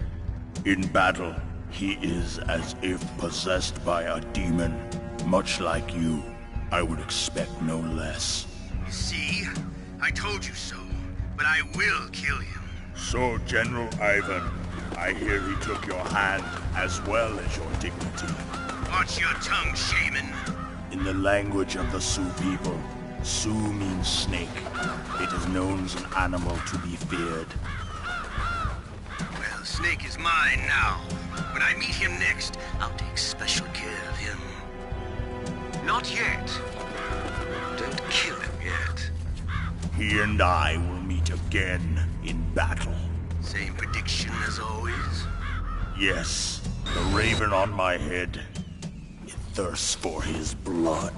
In battle, he is as if possessed by a demon. Much like you, I would expect no less. You see? I told you so. But I will kill him. So, General Ivan, I hear he took your hand as well as your dignity. Watch your tongue, shaman. In the language of the Sioux people, Sioux means snake. It is known as an animal to be feared. Well, Snake is mine now. When I meet him next, I'll take special care of him. Not yet. Don't kill him yet. He and I will meet again in battle. Same prediction as always? Yes, the raven on my head. It thirsts for his blood.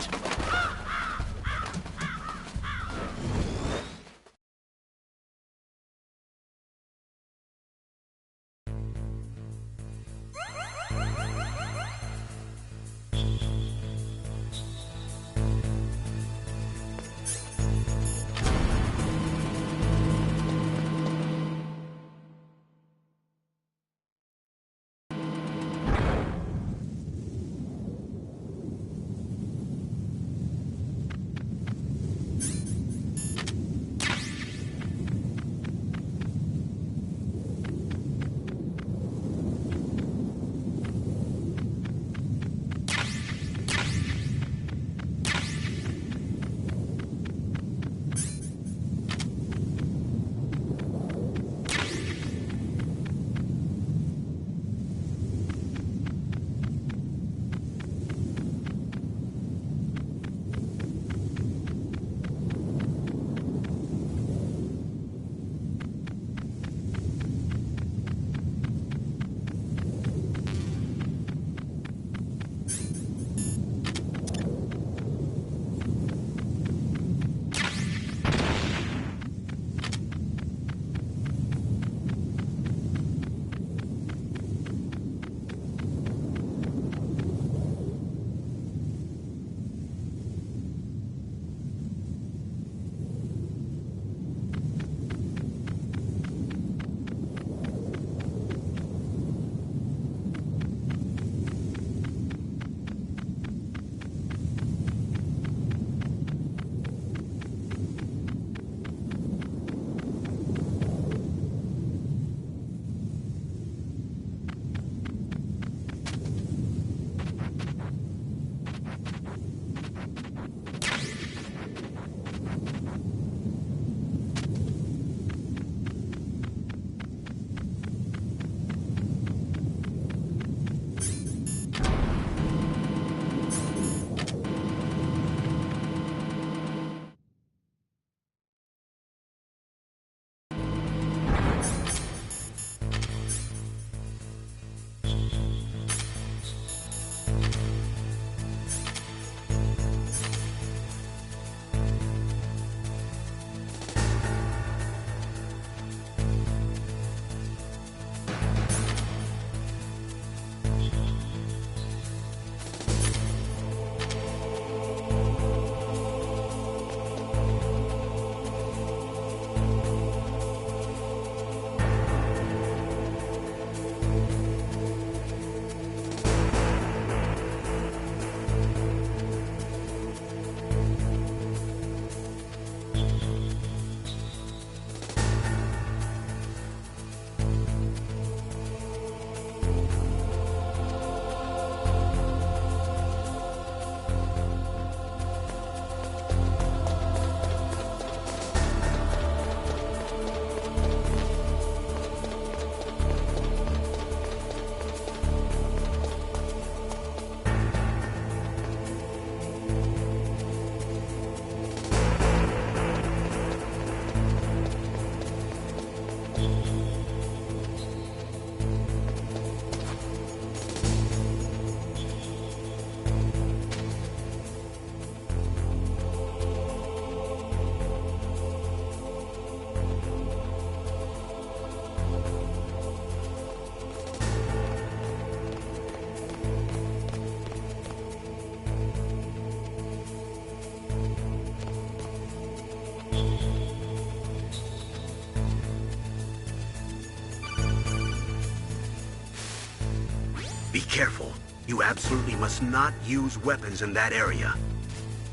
You absolutely must not use weapons in that area.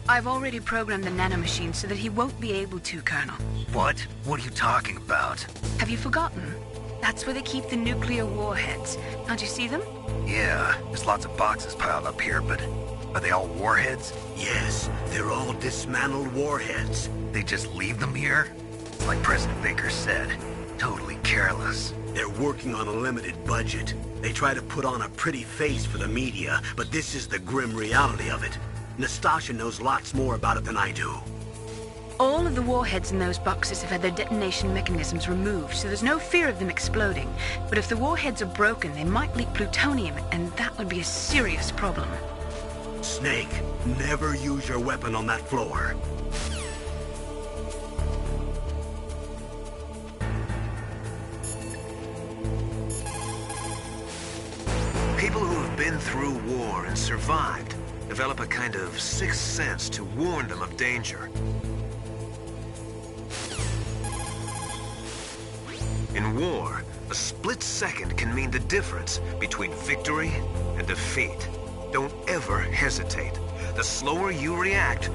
I've already programmed the nanomachine so that he won't be able to, Colonel. What? What are you talking about? Have you forgotten? That's where they keep the nuclear warheads. Can't you see them? Yeah, there's lots of boxes piled up here, but are they all warheads? Yes, they're all dismantled warheads. They just leave them here? Like President Baker said, totally careless. They're working on a limited budget. They try to put on a pretty face for the media, but this is the grim reality of it. Nastasha knows lots more about it than I do. All of the warheads in those boxes have had their detonation mechanisms removed, so there's no fear of them exploding. But if the warheads are broken, they might leak plutonium, and that would be a serious problem. Snake, never use your weapon on that floor. People who have been through war and survived develop a kind of sixth sense to warn them of danger. In war, a split second can mean the difference between victory and defeat. Don't ever hesitate. The slower you react,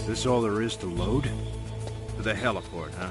Is this all there is to load? To the heliport, huh?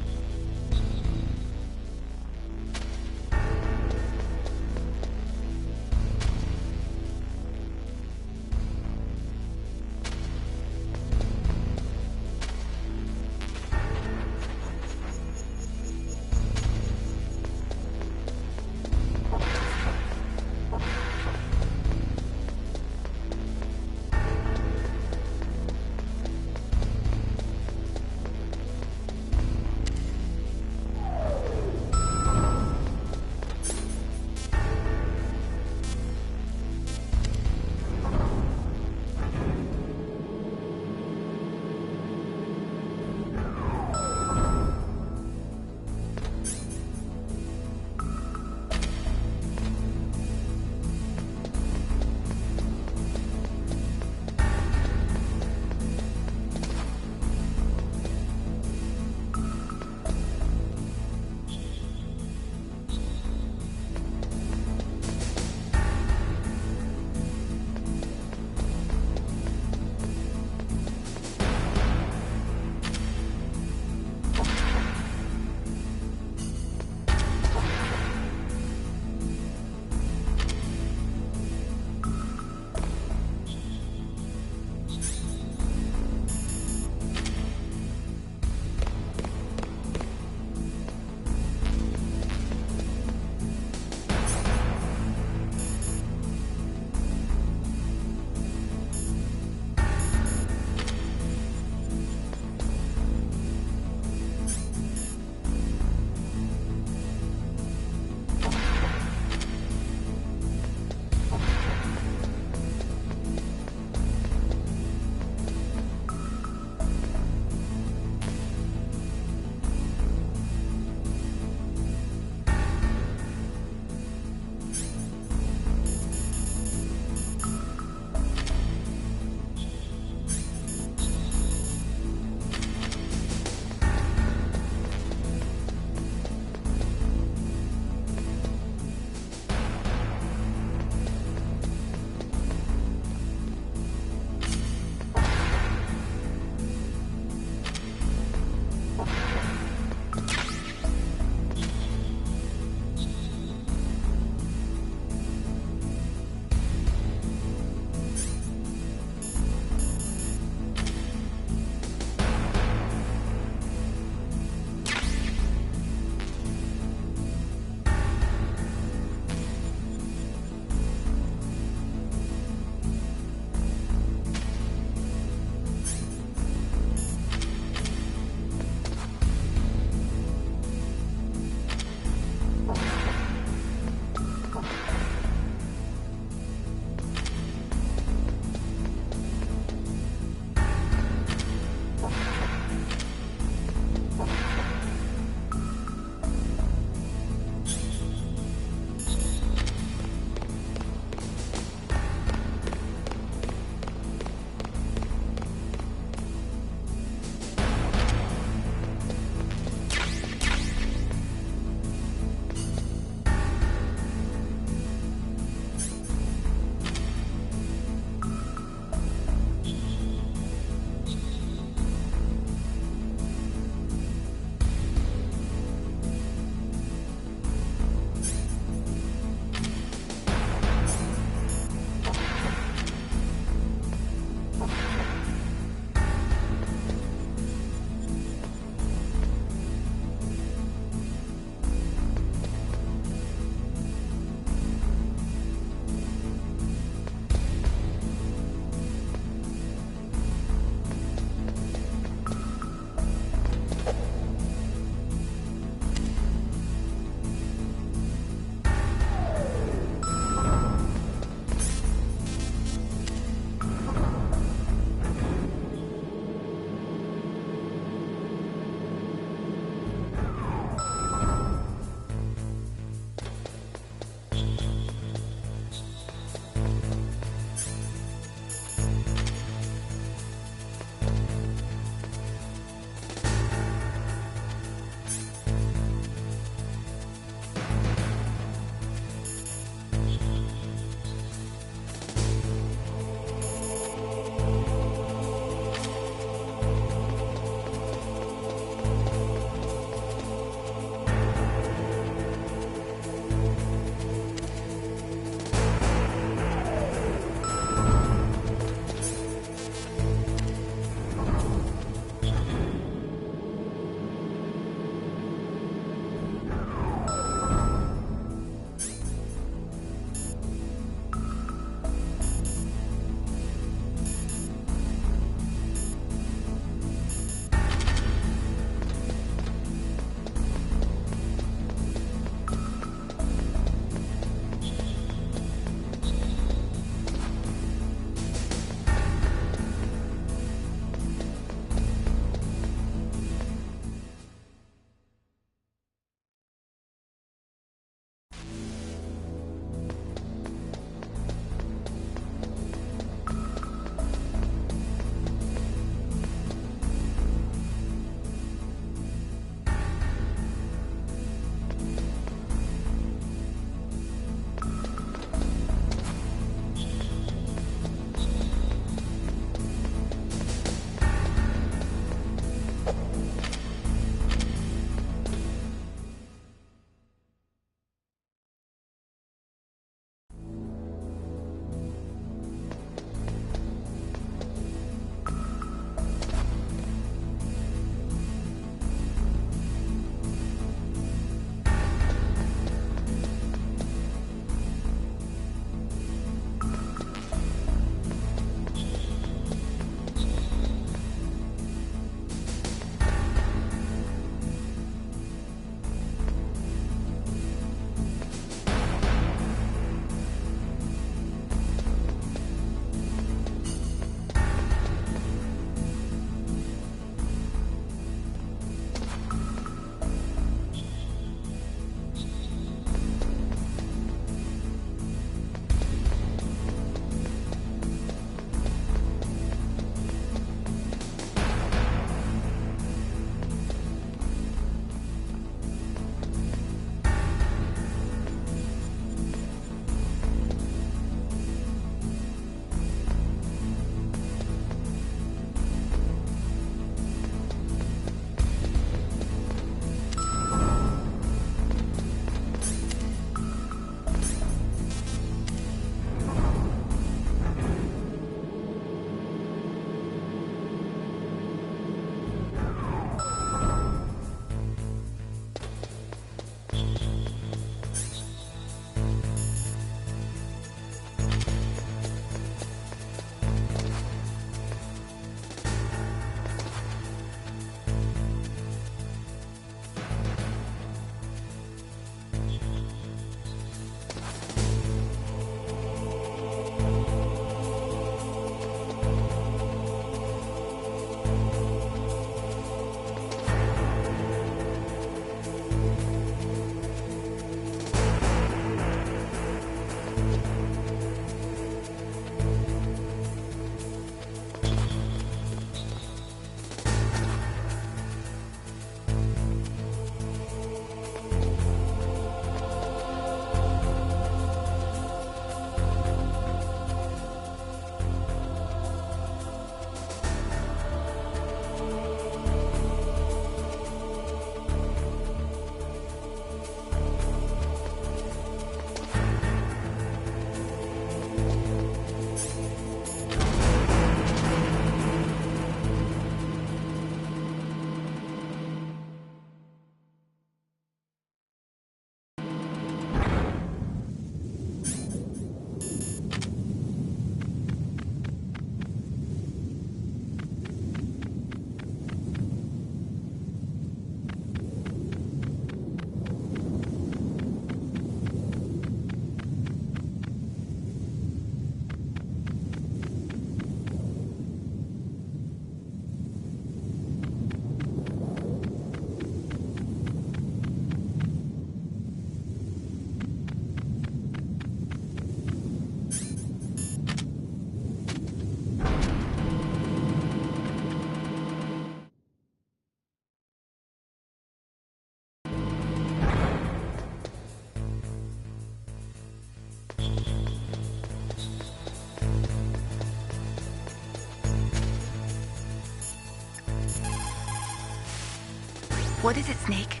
What is it, Snake?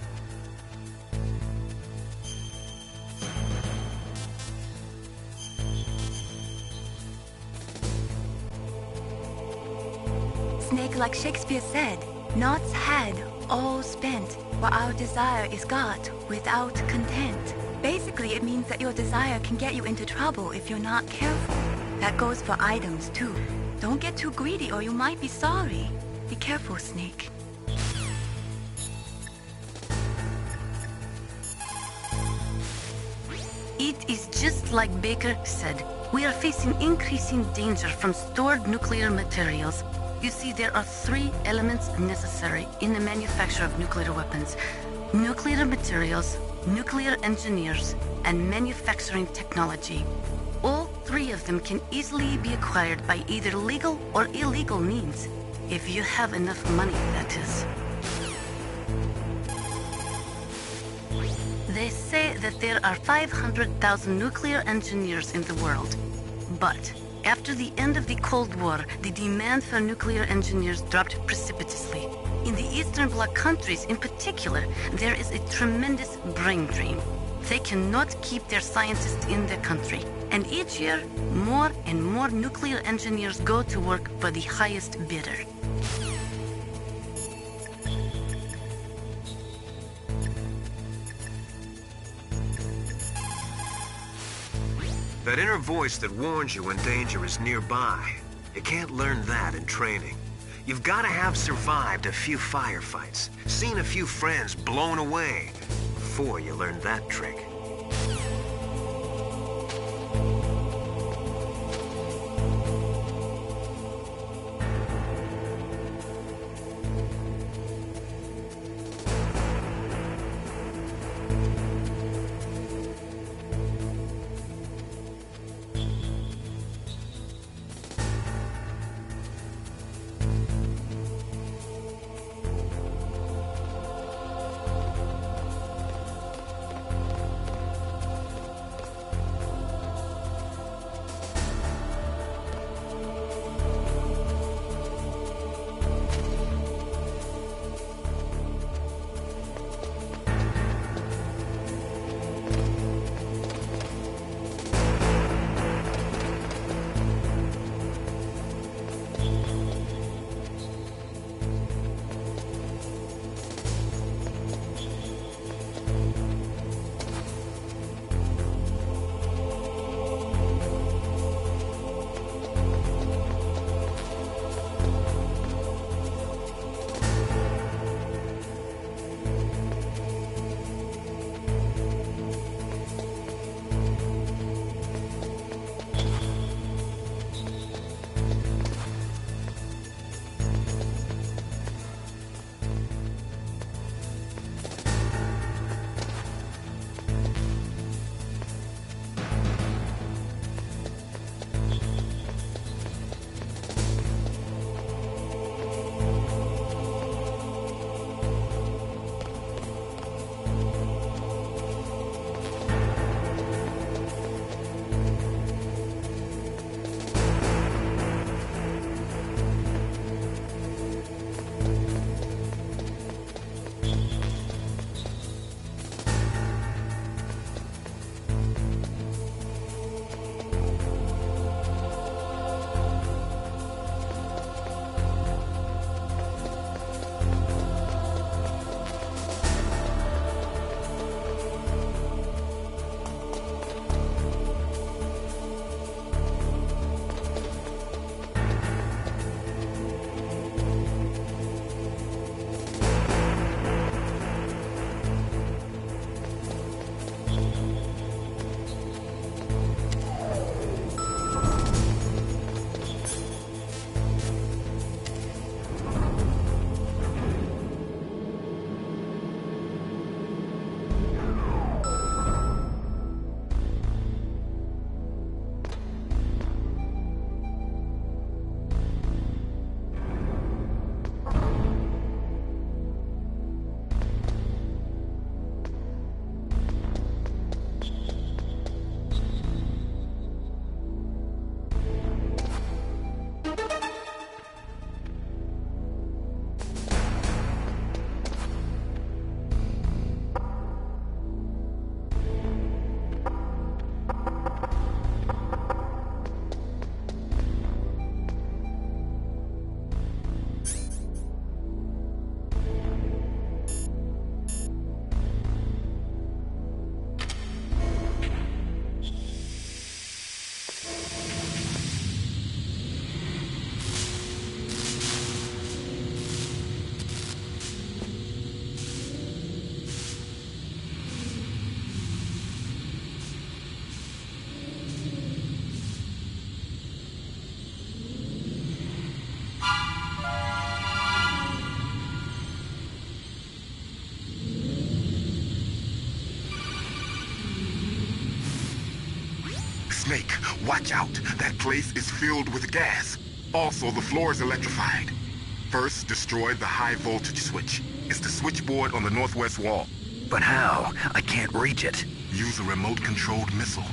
Snake, like Shakespeare said, naught's had, all spent, while our desire is got without content. Basically, it means that your desire can get you into trouble if you're not careful. That goes for items, too. Don't get too greedy or you might be sorry. Be careful, Snake. It is just like Baker said. We are facing increasing danger from stored nuclear materials. You see, there are 3 elements necessary in the manufacture of nuclear weapons: nuclear materials, nuclear engineers, and manufacturing technology. All 3 of them can easily be acquired by either legal or illegal means, if you have enough money, that is. They say that there are 500,000 nuclear engineers in the world. But after the end of the Cold War, the demand for nuclear engineers dropped precipitously. In the Eastern Bloc countries in particular, there is a tremendous brain drain. They cannot keep their scientists in their country. And each year, more and more nuclear engineers go to work for the highest bidder. That inner voice that warns you when danger is nearby. You can't learn that in training. You've got to have survived a few firefights, seen a few friends blown away, before you learn that trick. Snake, watch out. That place is filled with gas. Also, the floor is electrified. First, destroy the high voltage switch. It's the switchboard on the northwest wall. But how? I can't reach it. Use a remote-controlled missile.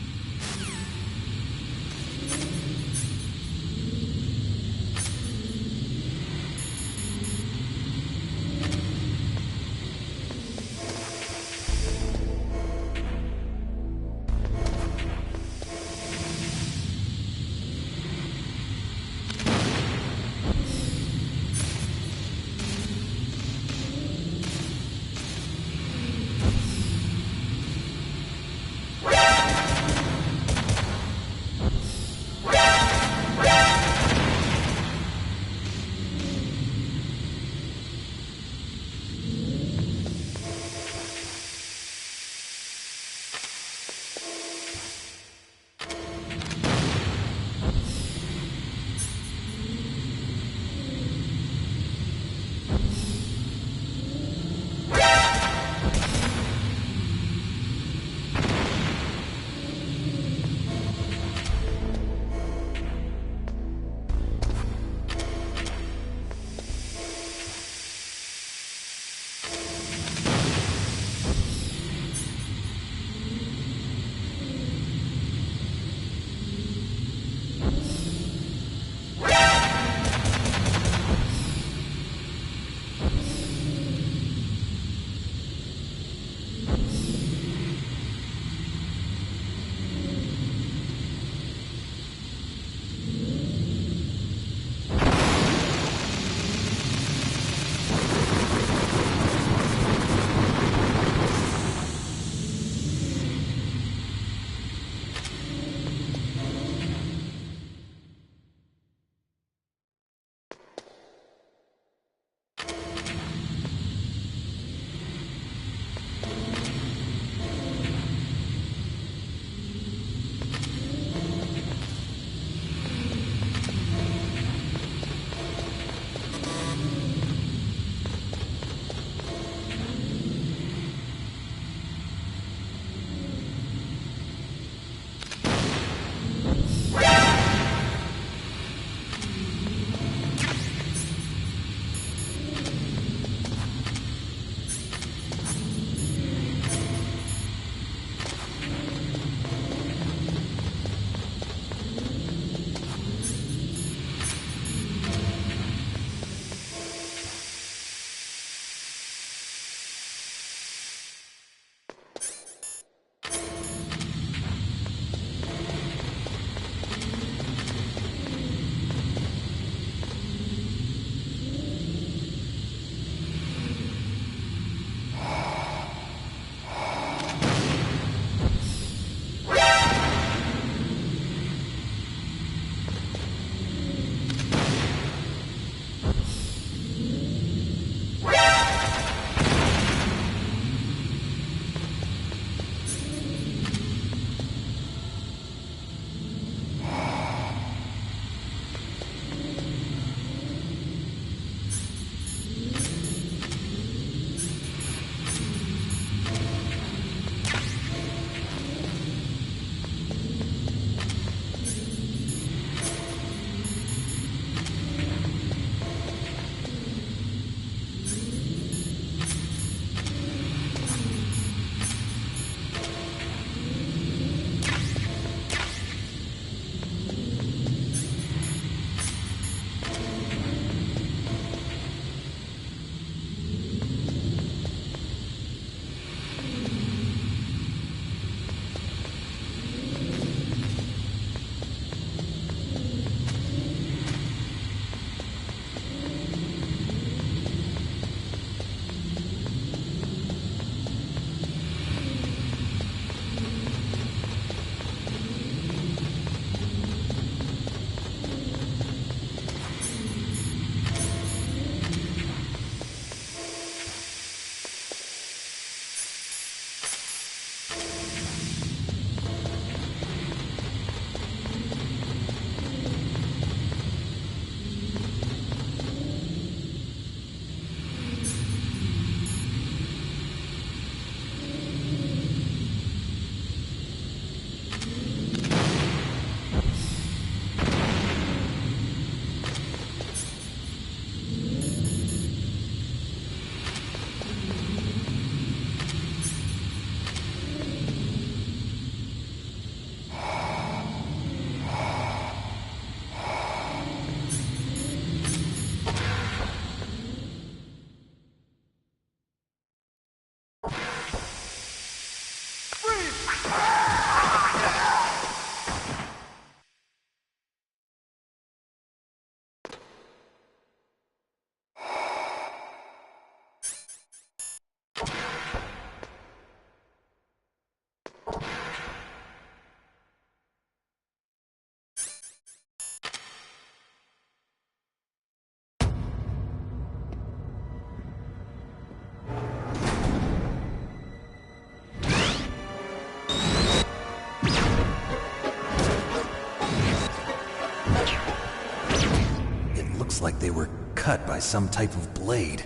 cut by some type of blade.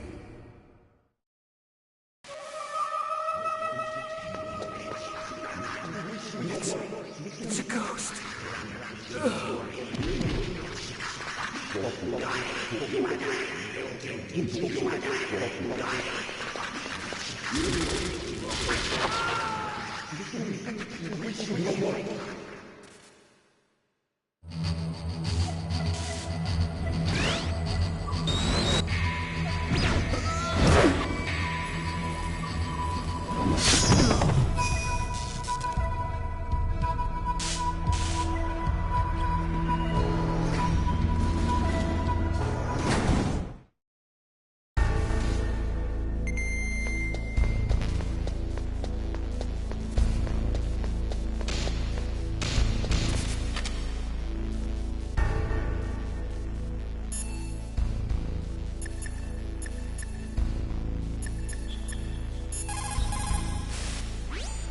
It's a ghost.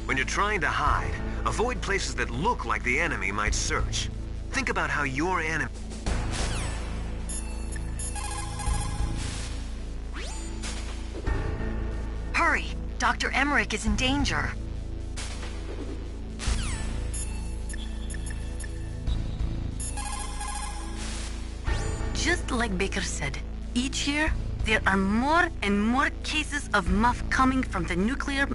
When you're trying to hide, avoid places that look like the enemy might search. Think about how your enemy... Hurry! Dr. Emmerich is in danger. Just like Baker said, each year there are more and more cases of muff coming from the nuclear...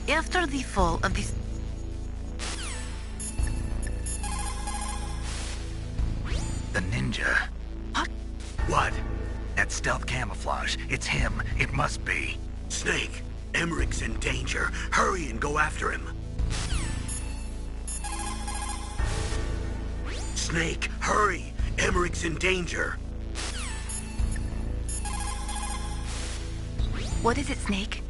After the fall of this... The ninja. What? That stealth camouflage. It's him. It must be. Snake, Emmerich's in danger. Hurry and go after him. Snake, hurry! Emmerich's in danger. What is it, Snake?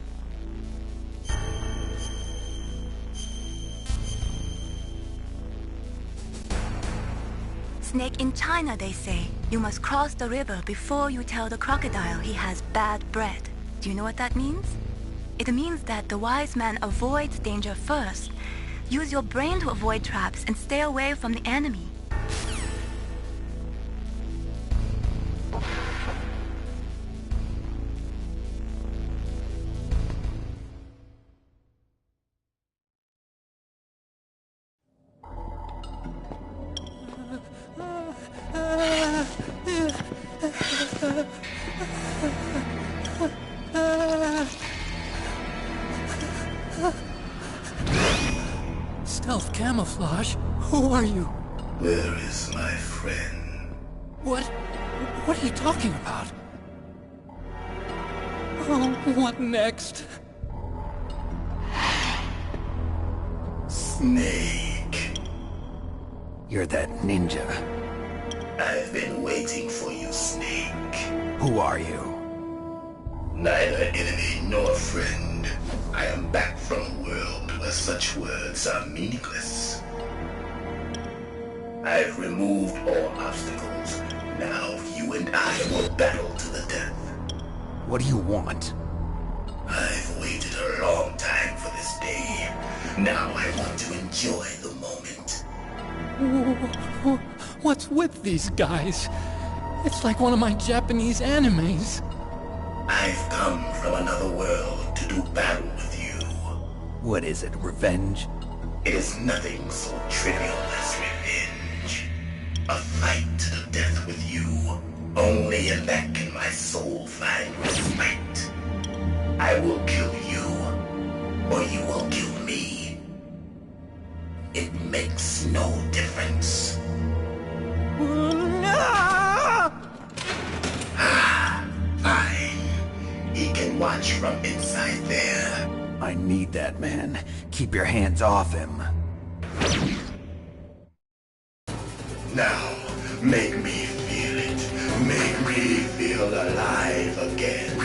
Snake, in China they say, you must cross the river before you tell the crocodile he has bad bread. Do you know what that means? It means that the wise man avoids danger first. Use your brain to avoid traps and stay away from the enemy. Stealth camouflage? Who are you? Where is my friend? What are you talking about? Oh, what next? Snake. You're that ninja. I've been waiting for you, Snake. Who are you? Neither enemy nor friend. I am back from a world where such words are meaningless. I've removed all obstacles. Now you and I will battle to the death. What do you want? I've waited a long time for this day. Now I want to enjoy the moment. What's with these guys? It's like one of my Japanese animes. I've come from another world to do battle with you. What is it, revenge? It is nothing so trivial as revenge. A fight to the death with you. Only in that can my soul find respite. I will kill you, or you will kill me. It makes no difference. Fine. He can watch from inside there. I need that man. Keep your hands off him. Now, make me feel it. Make me feel alive again.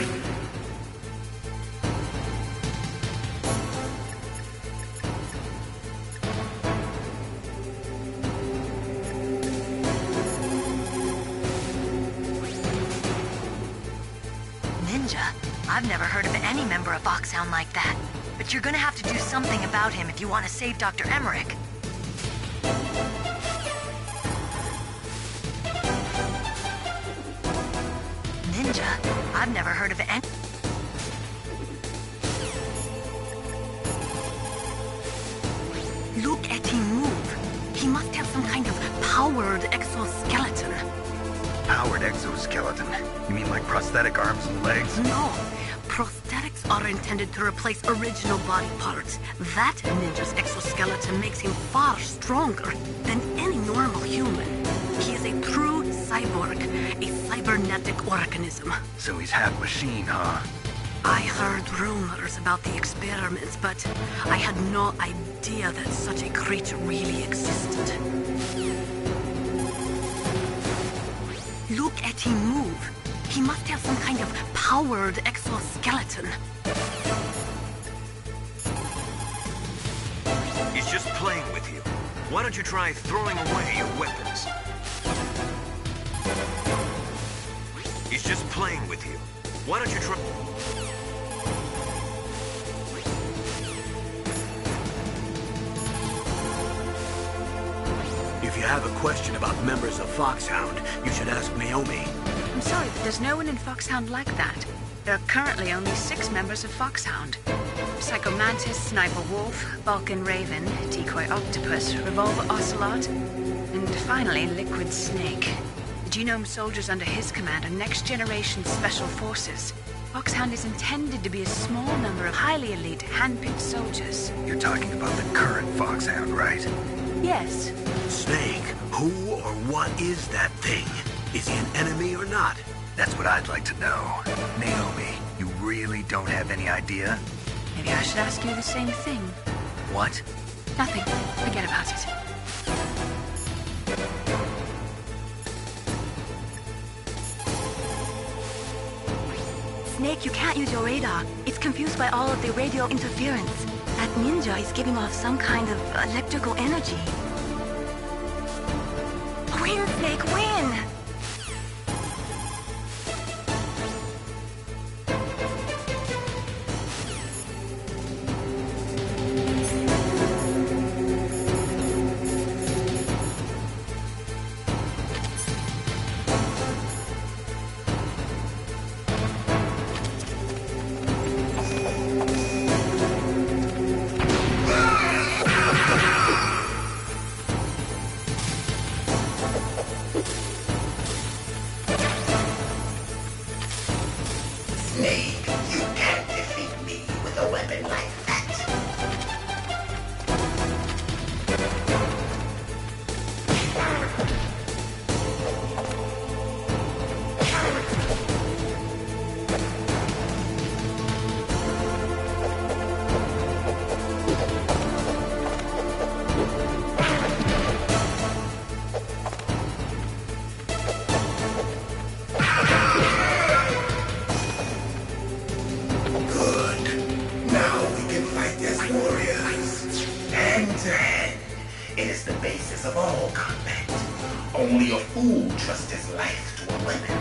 Ninja? I've never heard of any member of Foxhound like that. But you're gonna have to do something about him if you want to save Dr. Emmerich. ninja. I've never heard of any... Look at him move. He must have some kind of powered exoskeleton. Powered exoskeleton? You mean like prosthetic arms and legs? No. Prosthetics are intended to replace original body parts. That ninja's exoskeleton makes him far stronger than any normal human. He is a true cyborg, a cybernetic organism. So he's half machine, huh? I heard rumors about the experiments, but I had no idea that such a creature really existed. Look at him move. He must have some kind of powered exoskeleton. He's just playing with you. Why don't you try throwing away your weapons? He's just playing with you. Why don't you try... If you have a question about members of Foxhound, you should ask Naomi. I'm sorry, but there's no one in Foxhound like that. There are currently only 6 members of Foxhound. Psycho Mantis, Sniper Wolf, Vulcan Raven, Decoy Octopus, Revolver Ocelot, and finally Liquid Snake. The genome soldiers under his command are next-generation special forces. Foxhound is intended to be a small number of highly elite, hand-picked soldiers. You're talking about the current Foxhound, right? Yes. Snake, who or what is that thing? Is he an enemy or not? That's what I'd like to know. Naomi, you really don't have any idea? Maybe I should ask you the same thing. What? Nothing. Forget about it. Snake, you can't use your radar. It's confused by all of the radio interference. That ninja is giving off some kind of electrical energy. Win, Snake, win! Snake, you can't defeat me with a weapon like that. It is the basis of all combat. Only a fool trusts his life to a weapon.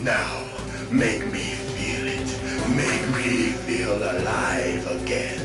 Now, make me feel it. Make me feel alive again.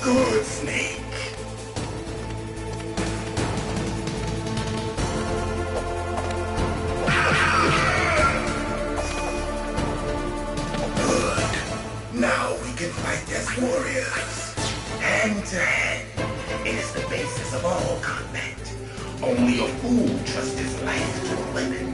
Good, Snake. Good. Now we can fight as warriors. Hand to hand. It is the basis of all combat. Only a fool trusts his life to a weapon.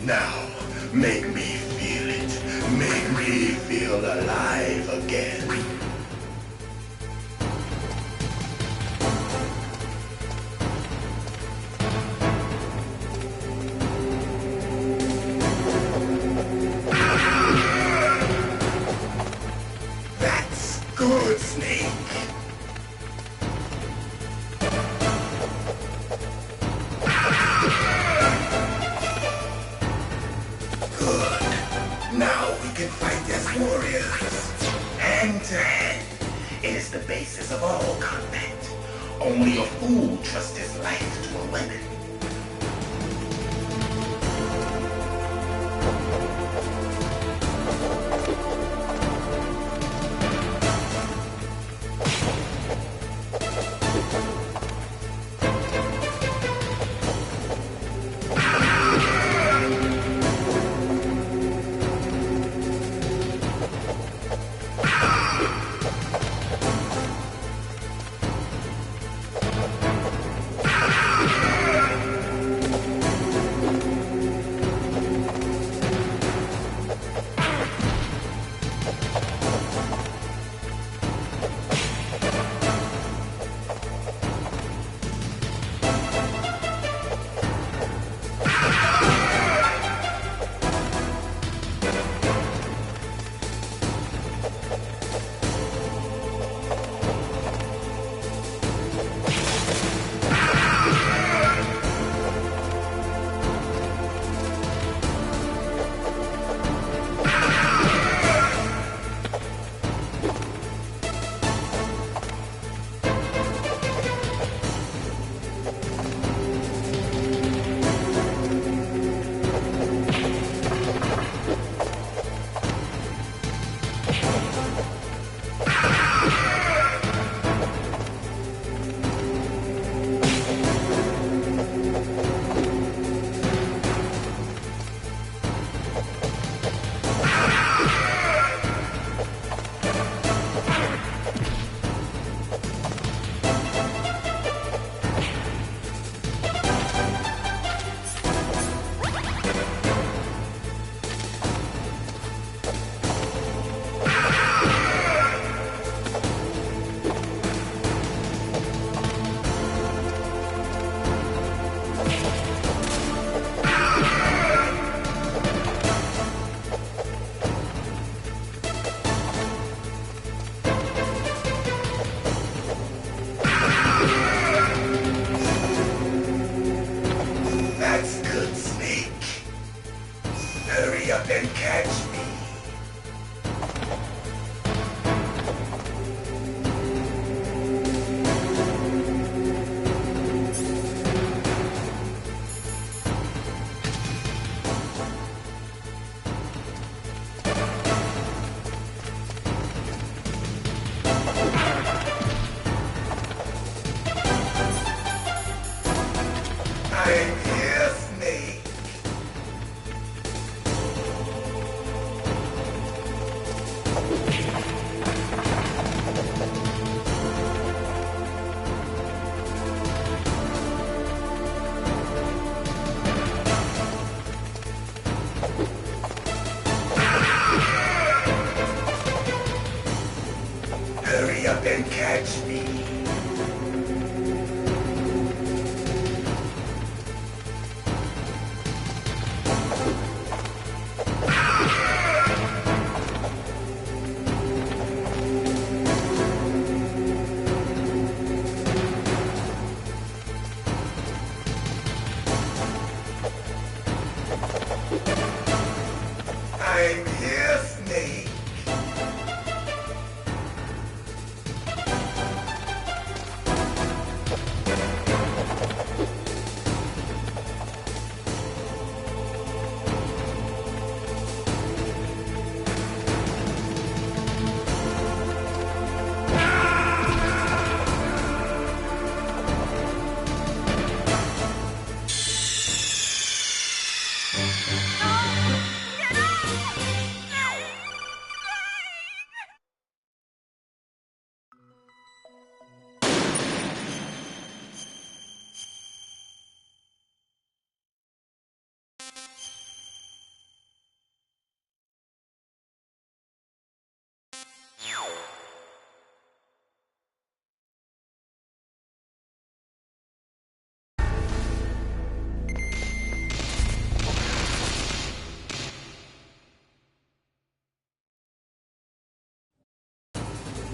Now, make me feel it. Make me feel alive again. That's good, Snake. Now we can fight as warriors. Hand to hand. It is the basis of all combat. Only a fool trusts his life to a weapon.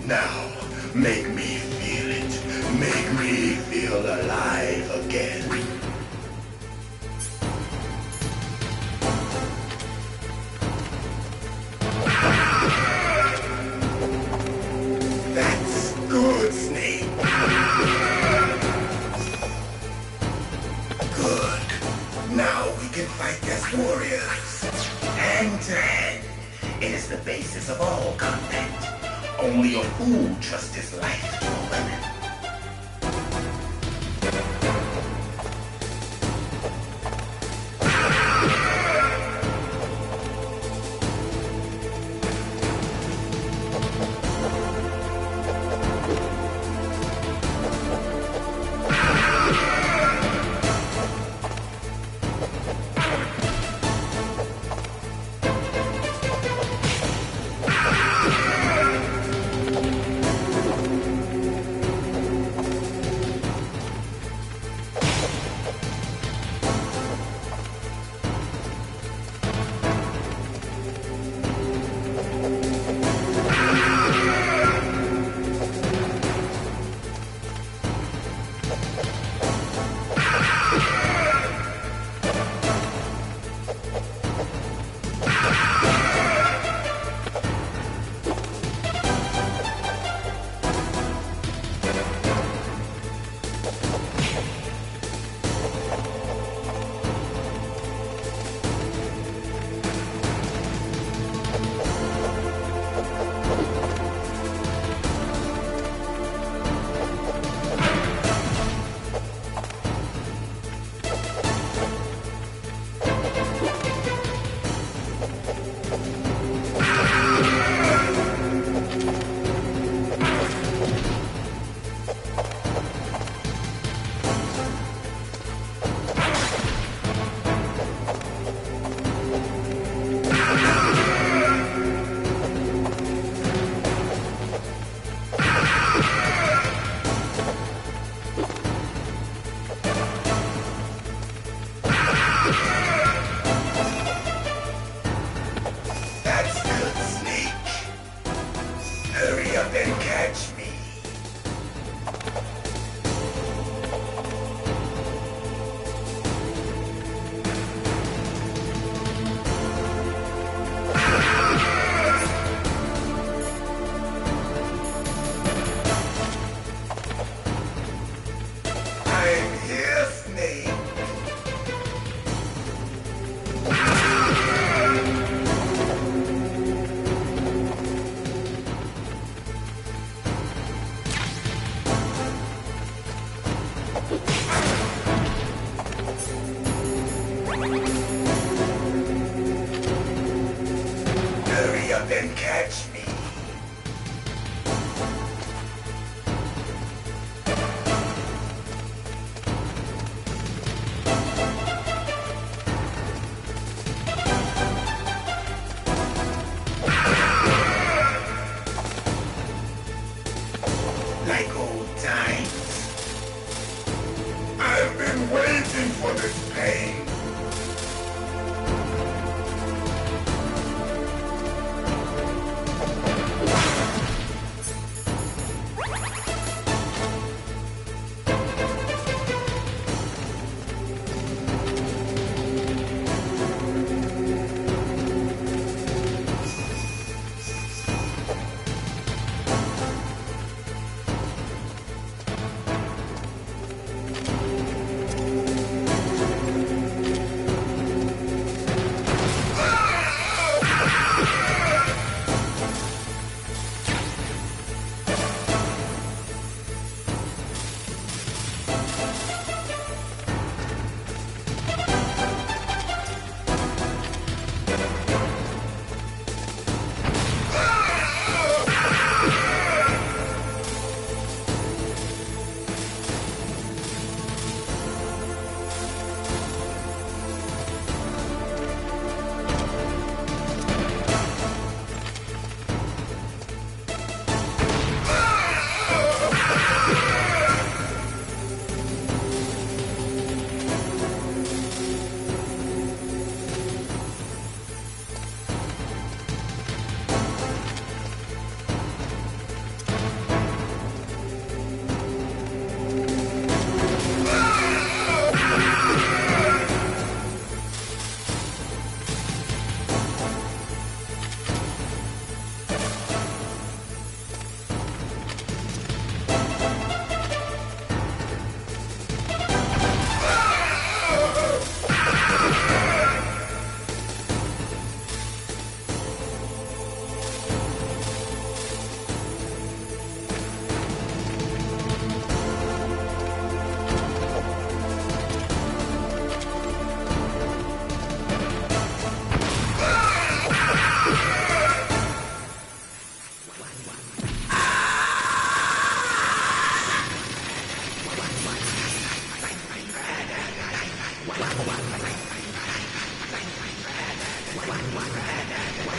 Now, make me feel it. Make me feel alive again. That's good, Snake. Good. Now we can fight as warriors. Hand to hand. It is the basis of all combat. Only a fool trusts his life to a weapon.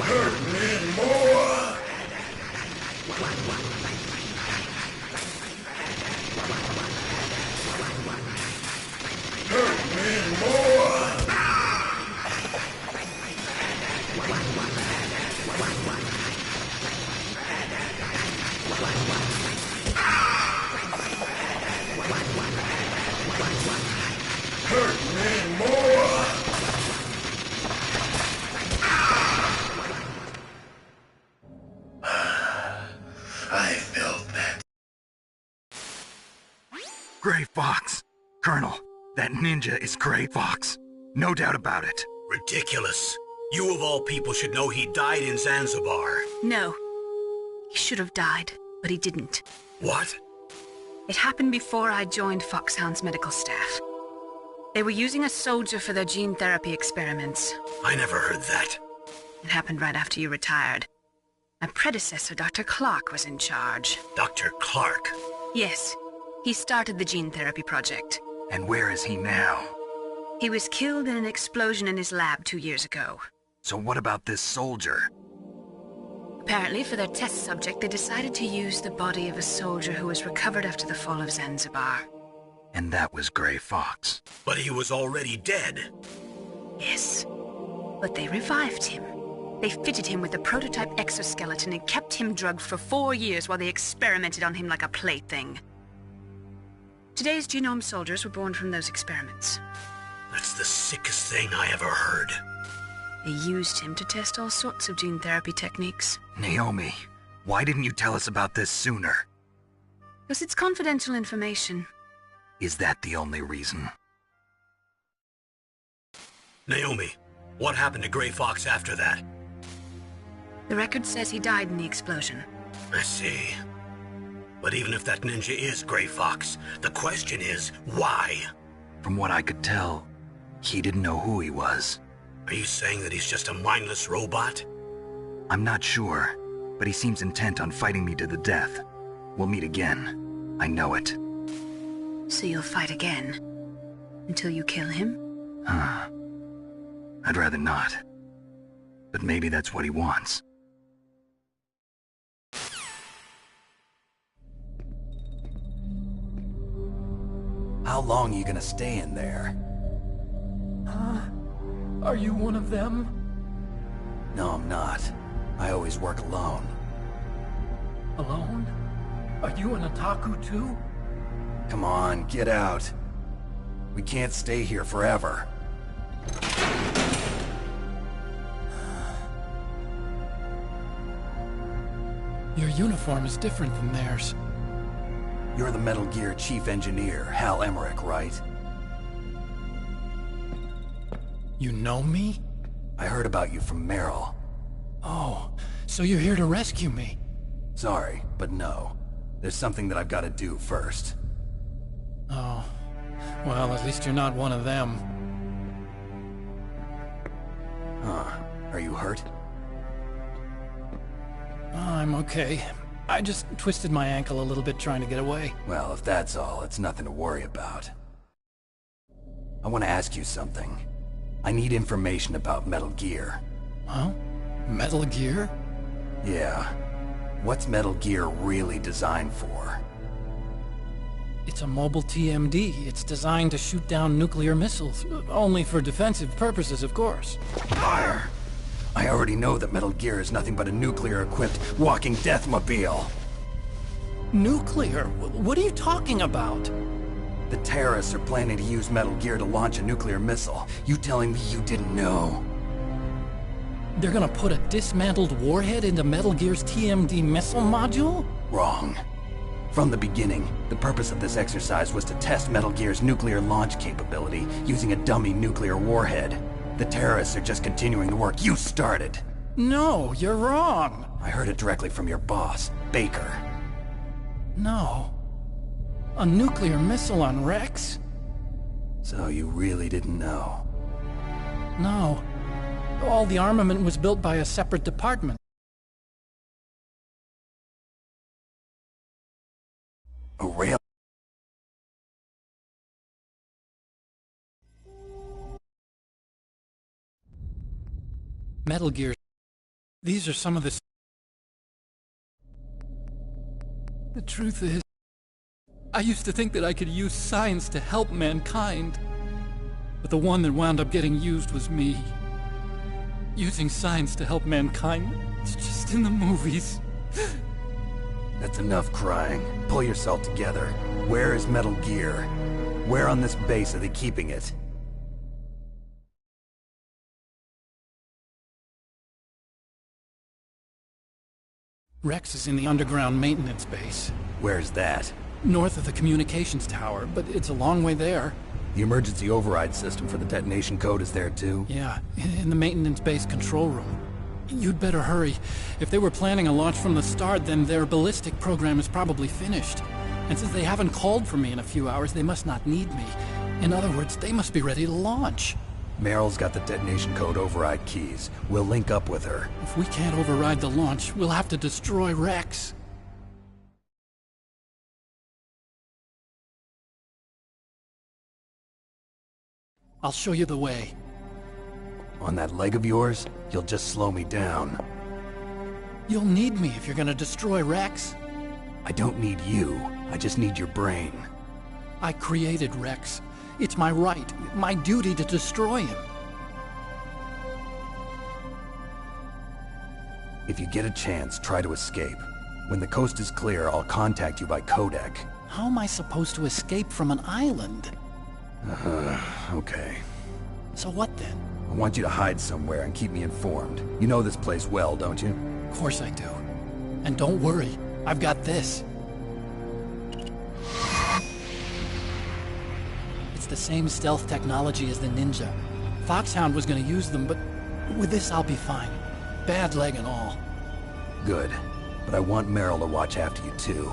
Hurt me more! Hurt me more! Hurt me more! I felt that. Gray Fox! Colonel, that ninja is Gray Fox. No doubt about it. Ridiculous. You of all people should know he died in Zanzibar. No. He should have died, but he didn't. What? It happened before I joined Foxhound's medical staff. They were using a soldier for their gene therapy experiments. I never heard that. It happened right after you retired. My predecessor, Dr. Clark, was in charge. Dr. Clark? Yes. He started the gene therapy project. And where is he now? He was killed in an explosion in his lab 2 years ago. So what about this soldier? Apparently, for their test subject, they decided to use the body of a soldier who was recovered after the fall of Zanzibar. And that was Gray Fox. But he was already dead. Yes. But they revived him. They fitted him with a prototype exoskeleton and kept him drugged for 4 years while they experimented on him like a plaything. Today's genome soldiers were born from those experiments. That's the sickest thing I ever heard. They used him to test all sorts of gene therapy techniques. Naomi, why didn't you tell us about this sooner? Because it's confidential information. Is that the only reason? Naomi, what happened to Gray Fox after that? The record says he died in the explosion. I see. But even if that ninja is Gray Fox, the question is, why? From what I could tell, he didn't know who he was. Are you saying that he's just a mindless robot? I'm not sure, but he seems intent on fighting me to the death. We'll meet again. I know it. So you'll fight again? Until you kill him? I'd rather not. But maybe that's what he wants. How long are you gonna stay in there? Are you one of them? No, I'm not. I always work alone. Alone? Are you an otaku too? Come on, get out. We can't stay here forever. Your uniform is different than theirs. You're the Metal Gear Chief Engineer, Hal Emmerich, right? You know me? I heard about you from Meryl. Oh, so you're here to rescue me? Sorry, but no. There's something that I've got to do first. Oh. Well, at least you're not one of them. Huh. Are you hurt? I'm okay. I just twisted my ankle a little bit trying to get away. Well, if that's all, it's nothing to worry about. I want to ask you something. I need information about Metal Gear. Huh? Metal Gear? Yeah. What's Metal Gear really designed for? It's a mobile TMD. It's designed to shoot down nuclear missiles. Only for defensive purposes, of course. Fire! I already know that Metal Gear is nothing but a nuclear-equipped walking deathmobile. Nuclear? What are you talking about? The terrorists are planning to use Metal Gear to launch a nuclear missile. You telling me you didn't know? They're gonna put a dismantled warhead into Metal Gear's TMD missile module? Wrong. From the beginning, the purpose of this exercise was to test Metal Gear's nuclear launch capability using a dummy nuclear warhead. The terrorists are just continuing the work you started. No, you're wrong. I heard it directly from your boss, Baker. No. A nuclear missile on Rex? So you really didn't know? No. All the armament was built by a separate department. A rail? Metal Gear. These are some of the... The truth is, I used to think that I could use science to help mankind. But the one that wound up getting used was me. Using science to help mankind, it's just in the movies. That's enough crying. Pull yourself together. Where is Metal Gear? Where on this base are they keeping it? Rex is in the underground maintenance base. Where's that? North of the communications tower, but it's a long way there. The emergency override system for the detonation code is there too? Yeah, in the maintenance base control room. You'd better hurry. If they were planning a launch from the start, then their ballistic program is probably finished. And since they haven't called for me in a few hours, they must not need me. In other words, they must be ready to launch. Meryl's got the detonation code override keys. We'll link up with her. If we can't override the launch, we'll have to destroy Rex. I'll show you the way. On that leg of yours, you'll just slow me down. You'll need me if you're gonna destroy Rex. I don't need you. I just need your brain. I created Rex. It's my right, my duty to destroy him. If you get a chance, try to escape. When the coast is clear, I'll contact you by codec. How am I supposed to escape from an island? Okay. So what then? I want you to hide somewhere and keep me informed. You know this place well, don't you? Of course I do. And don't worry, I've got this. It's the same stealth technology as the Ninja. Foxhound was gonna use them, but with this I'll be fine. Bad leg and all. Good. But I want Meryl to watch after you too.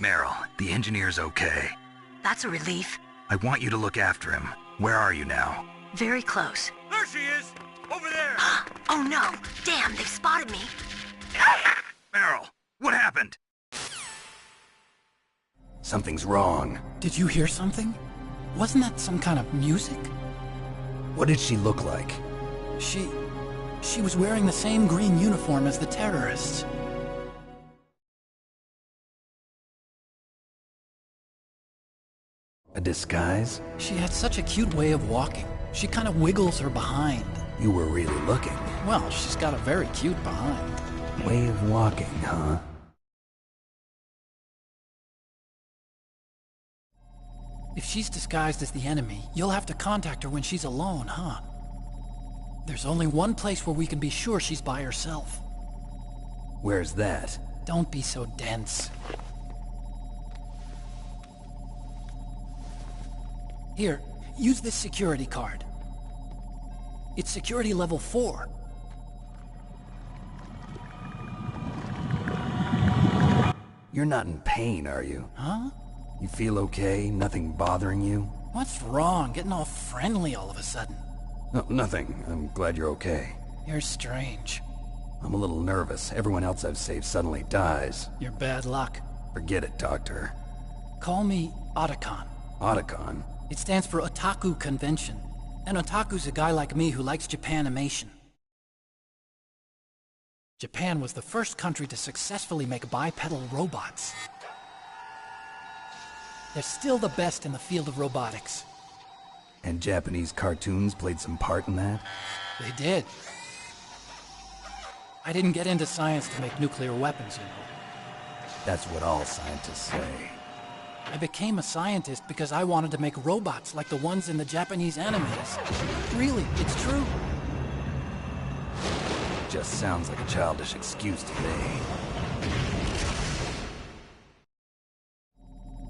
Meryl, the engineer's okay. That's a relief. I want you to look after him. Where are you now? Very close. There she is! Over there! Oh no! Damn, they've spotted me! Meryl, what happened? Something's wrong. Did you hear something? Wasn't that some kind of music? What did she look like? She was wearing the same green uniform as the terrorists. A disguise? She had such a cute way of walking. She kind of wiggles her behind. You were really looking. Well, she's got a very cute behind. Way of walking, huh? If she's disguised as the enemy, you'll have to contact her when she's alone, huh? There's only one place where we can be sure she's by herself. Where's that? Don't be so dense. Here, use this security card. It's security level 4. You're not in pain, are you? Huh? You feel okay? Nothing bothering you? What's wrong? Getting all friendly all of a sudden. No, nothing. I'm glad you're okay. You're strange. I'm a little nervous. Everyone else I've saved suddenly dies. You're bad luck. Forget it, Doctor. Call me Otacon. Otacon? It stands for Otaku Convention. An otaku's a guy like me who likes Japanimation. Japan was the first country to successfully make bipedal robots. They're still the best in the field of robotics. And Japanese cartoons played some part in that? They did. I didn't get into science to make nuclear weapons, you know. That's what all scientists say. I became a scientist because I wanted to make robots like the ones in the Japanese animes. Really, it's true. Just sounds like a childish excuse to me.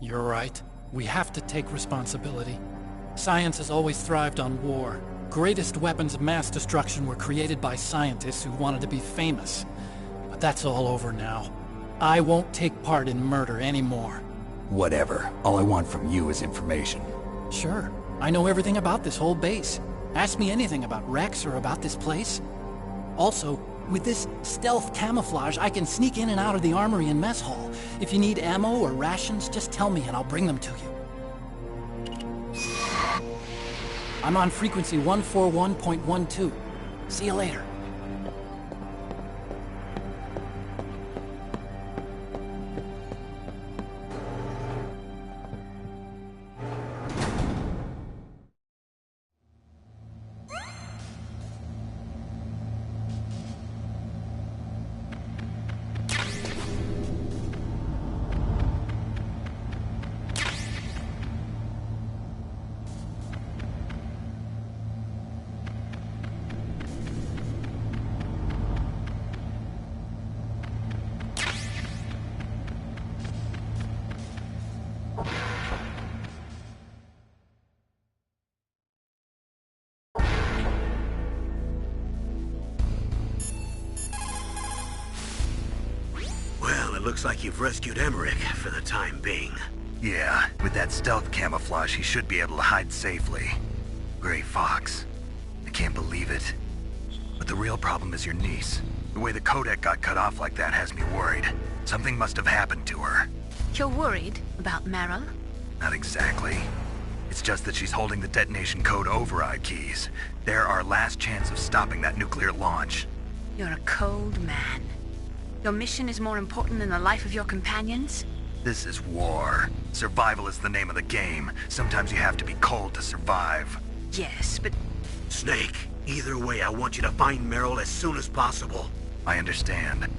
You're right. We have to take responsibility. Science has always thrived on war. Greatest weapons of mass destruction were created by scientists who wanted to be famous. But that's all over now. I won't take part in murder anymore. Whatever. All I want from you is information. Sure. I know everything about this whole base. Ask me anything about Rex or about this place. Also, with this stealth camouflage, I can sneak in and out of the armory and mess hall. If you need ammo or rations, just tell me and I'll bring them to you. I'm on frequency 141.12. See you later. Well, it looks like you've rescued Emmerich for the time being. Yeah, with that stealth camouflage, he should be able to hide safely. Gray Fox. I can't believe it. But the real problem is your niece. The way the codec got cut off like that has me worried. Something must have happened to her. You're worried about Meryl? Not exactly. It's just that she's holding the detonation code override keys. They're our last chance of stopping that nuclear launch. You're a cold man. Your mission is more important than the life of your companions? This is war. Survival is the name of the game. Sometimes you have to be cold to survive. Yes, but... Snake, either way, I want you to find Meryl as soon as possible. I understand.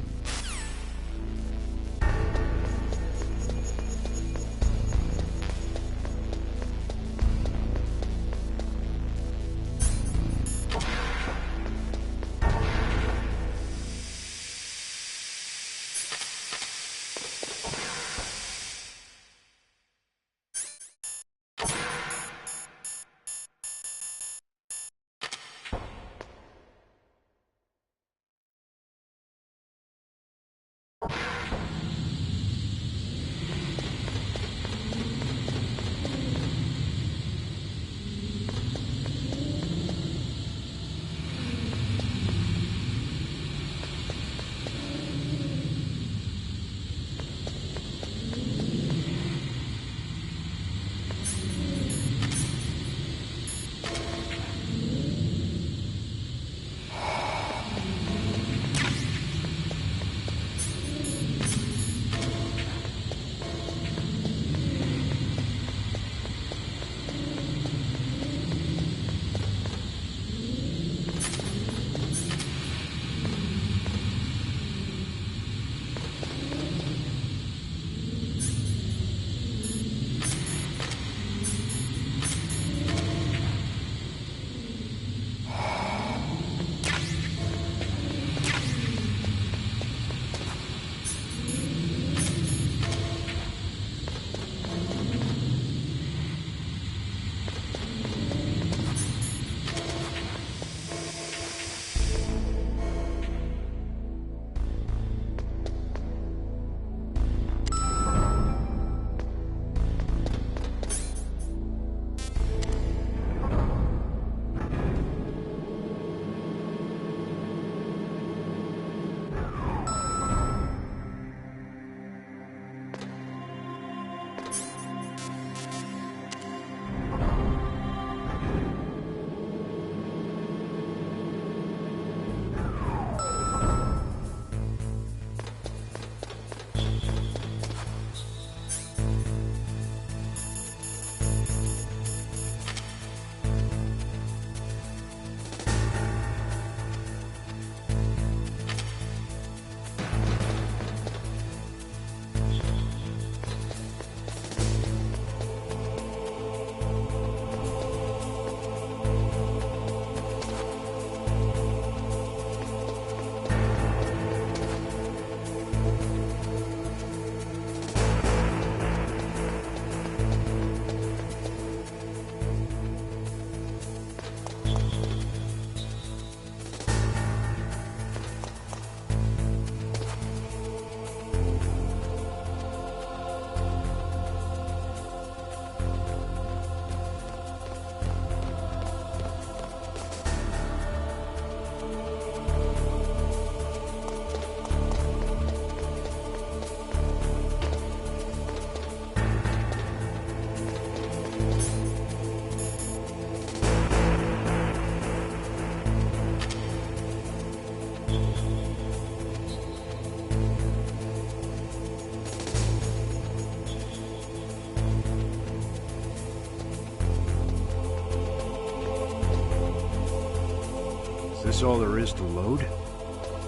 this all there is to load?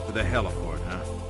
To the heliport, huh?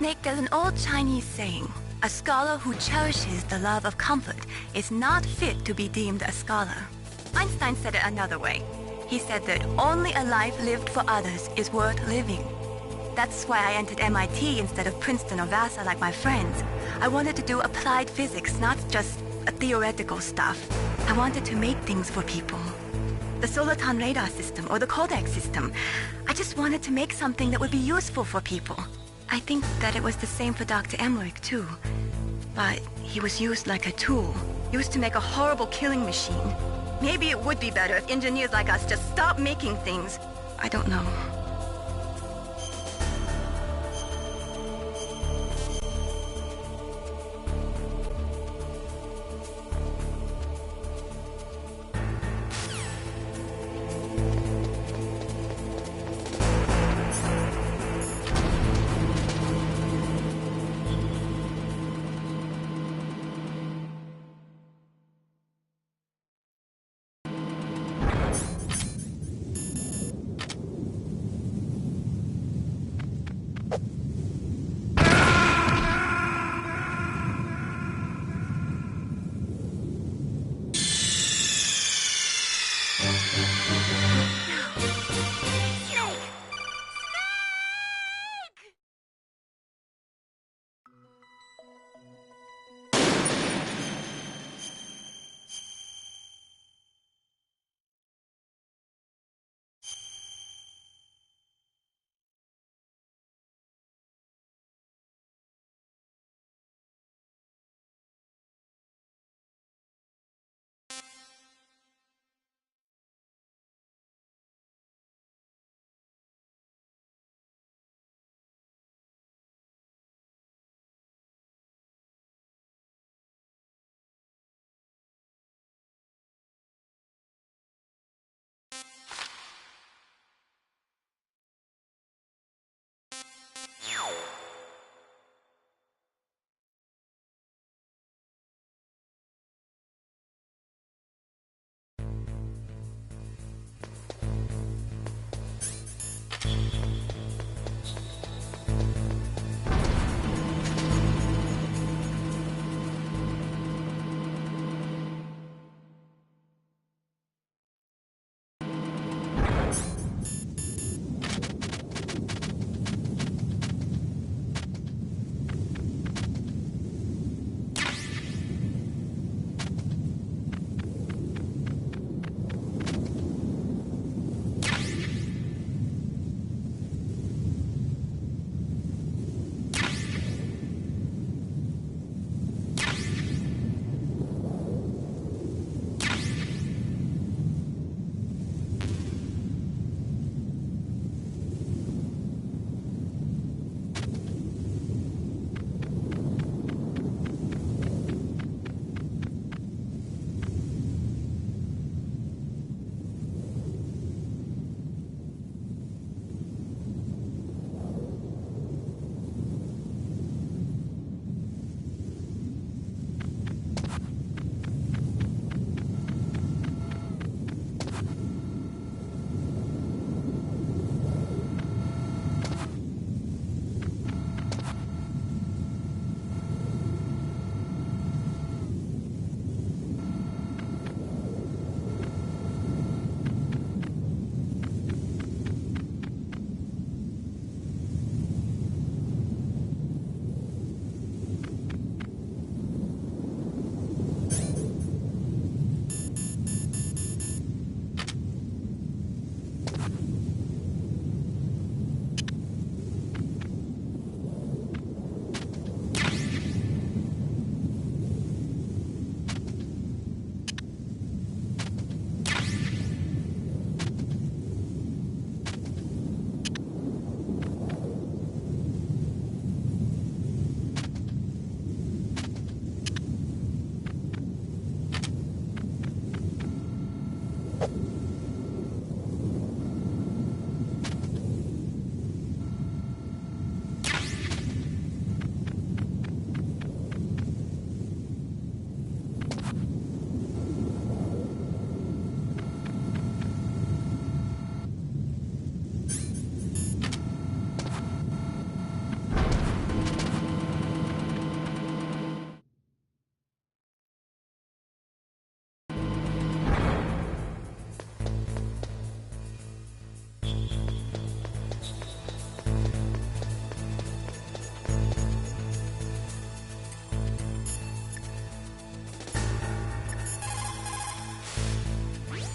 Snake, there's an old Chinese saying, a scholar who cherishes the love of comfort is not fit to be deemed a scholar. Einstein said it another way. He said that only a life lived for others is worth living. That's why I entered MIT instead of Princeton or Vassar like my friends. I wanted to do applied physics, not just theoretical stuff. I wanted to make things for people. The Soliton radar system or the Codex system. I just wanted to make something that would be useful for people. I think that it was the same for Dr. Emmerich too. But he was used like a tool, used to make a horrible killing machine. Maybe it would be better if engineers like us just stopped making things. I don't know.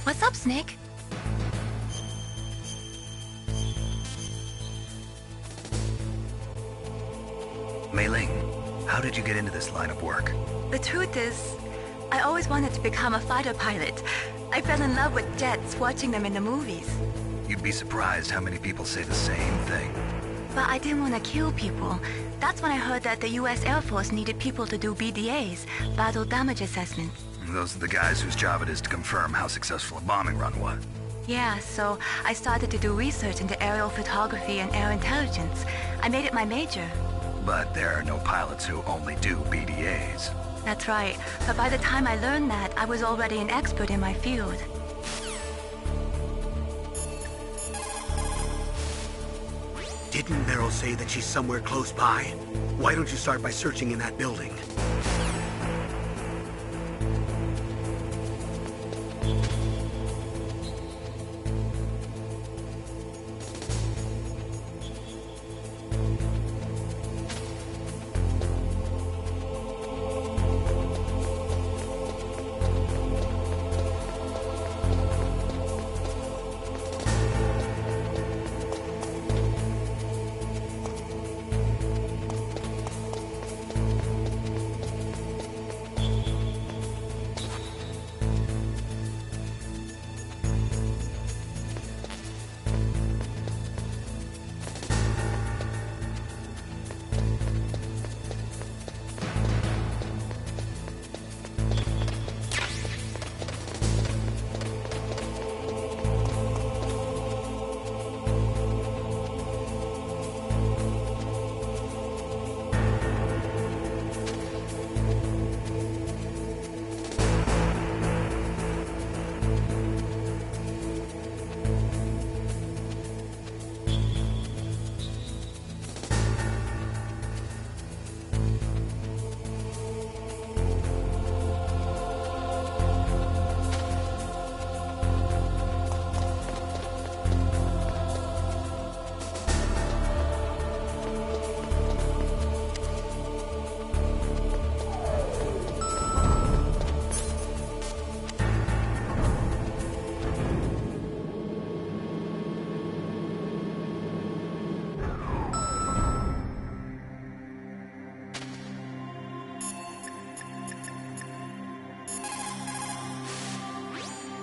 What's up, Snake? Mei Ling, how did you get into this line of work? The truth is, I always wanted to become a fighter pilot. I fell in love with jets watching them in the movies. You'd be surprised how many people say the same thing. But I didn't want to kill people. That's when I heard that the US Air Force needed people to do BDAs, battle damage assessments. Those are the guys whose job it is to confirm how successful a bombing run was. Yeah, so I started to do research into aerial photography and air intelligence. I made it my major. But there are no pilots who only do BDAs. That's right. But by the time I learned that, I was already an expert in my field. Didn't Meryl say that she's somewhere close by? Why don't you start by searching in that building?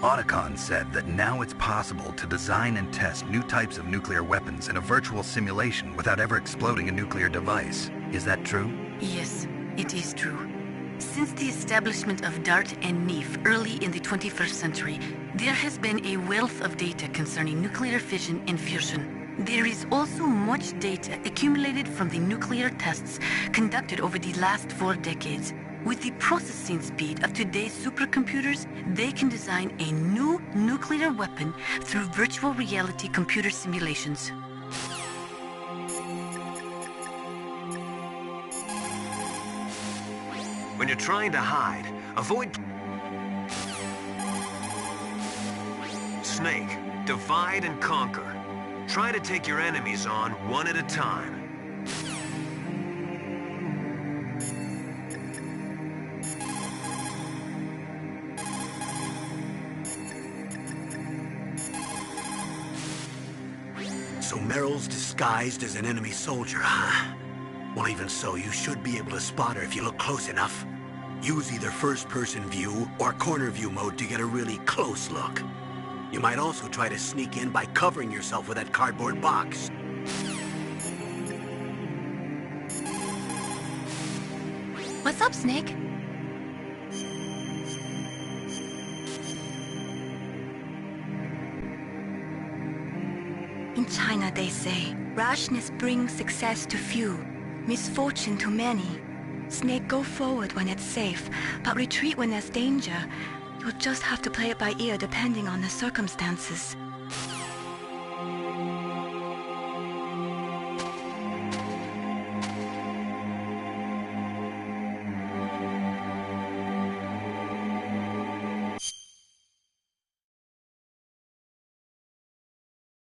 Otacon said that now it's possible to design and test new types of nuclear weapons in a virtual simulation without ever exploding a nuclear device. Is that true? Yes, it is true. Since the establishment of DART and NEEF early in the 21st century, there has been a wealth of data concerning nuclear fission and fusion. There is also much data accumulated from the nuclear tests conducted over the last 4 decades. With the processing speed of today's supercomputers, they can design a new nuclear weapon through virtual reality computer simulations. When you're trying to hide, avoid... Snake, divide and conquer. Try to take your enemies on one at a time. So Meryl's disguised as an enemy soldier, huh? Well, even so, you should be able to spot her if you look close enough. Use either first-person view or corner view mode to get a really close look. You might also try to sneak in by covering yourself with that cardboard box. What's up, Snake? In China, they say, rashness brings success to few, misfortune to many. Snake, go forward when it's safe, but retreat when there's danger. You'll just have to play it by ear depending on the circumstances.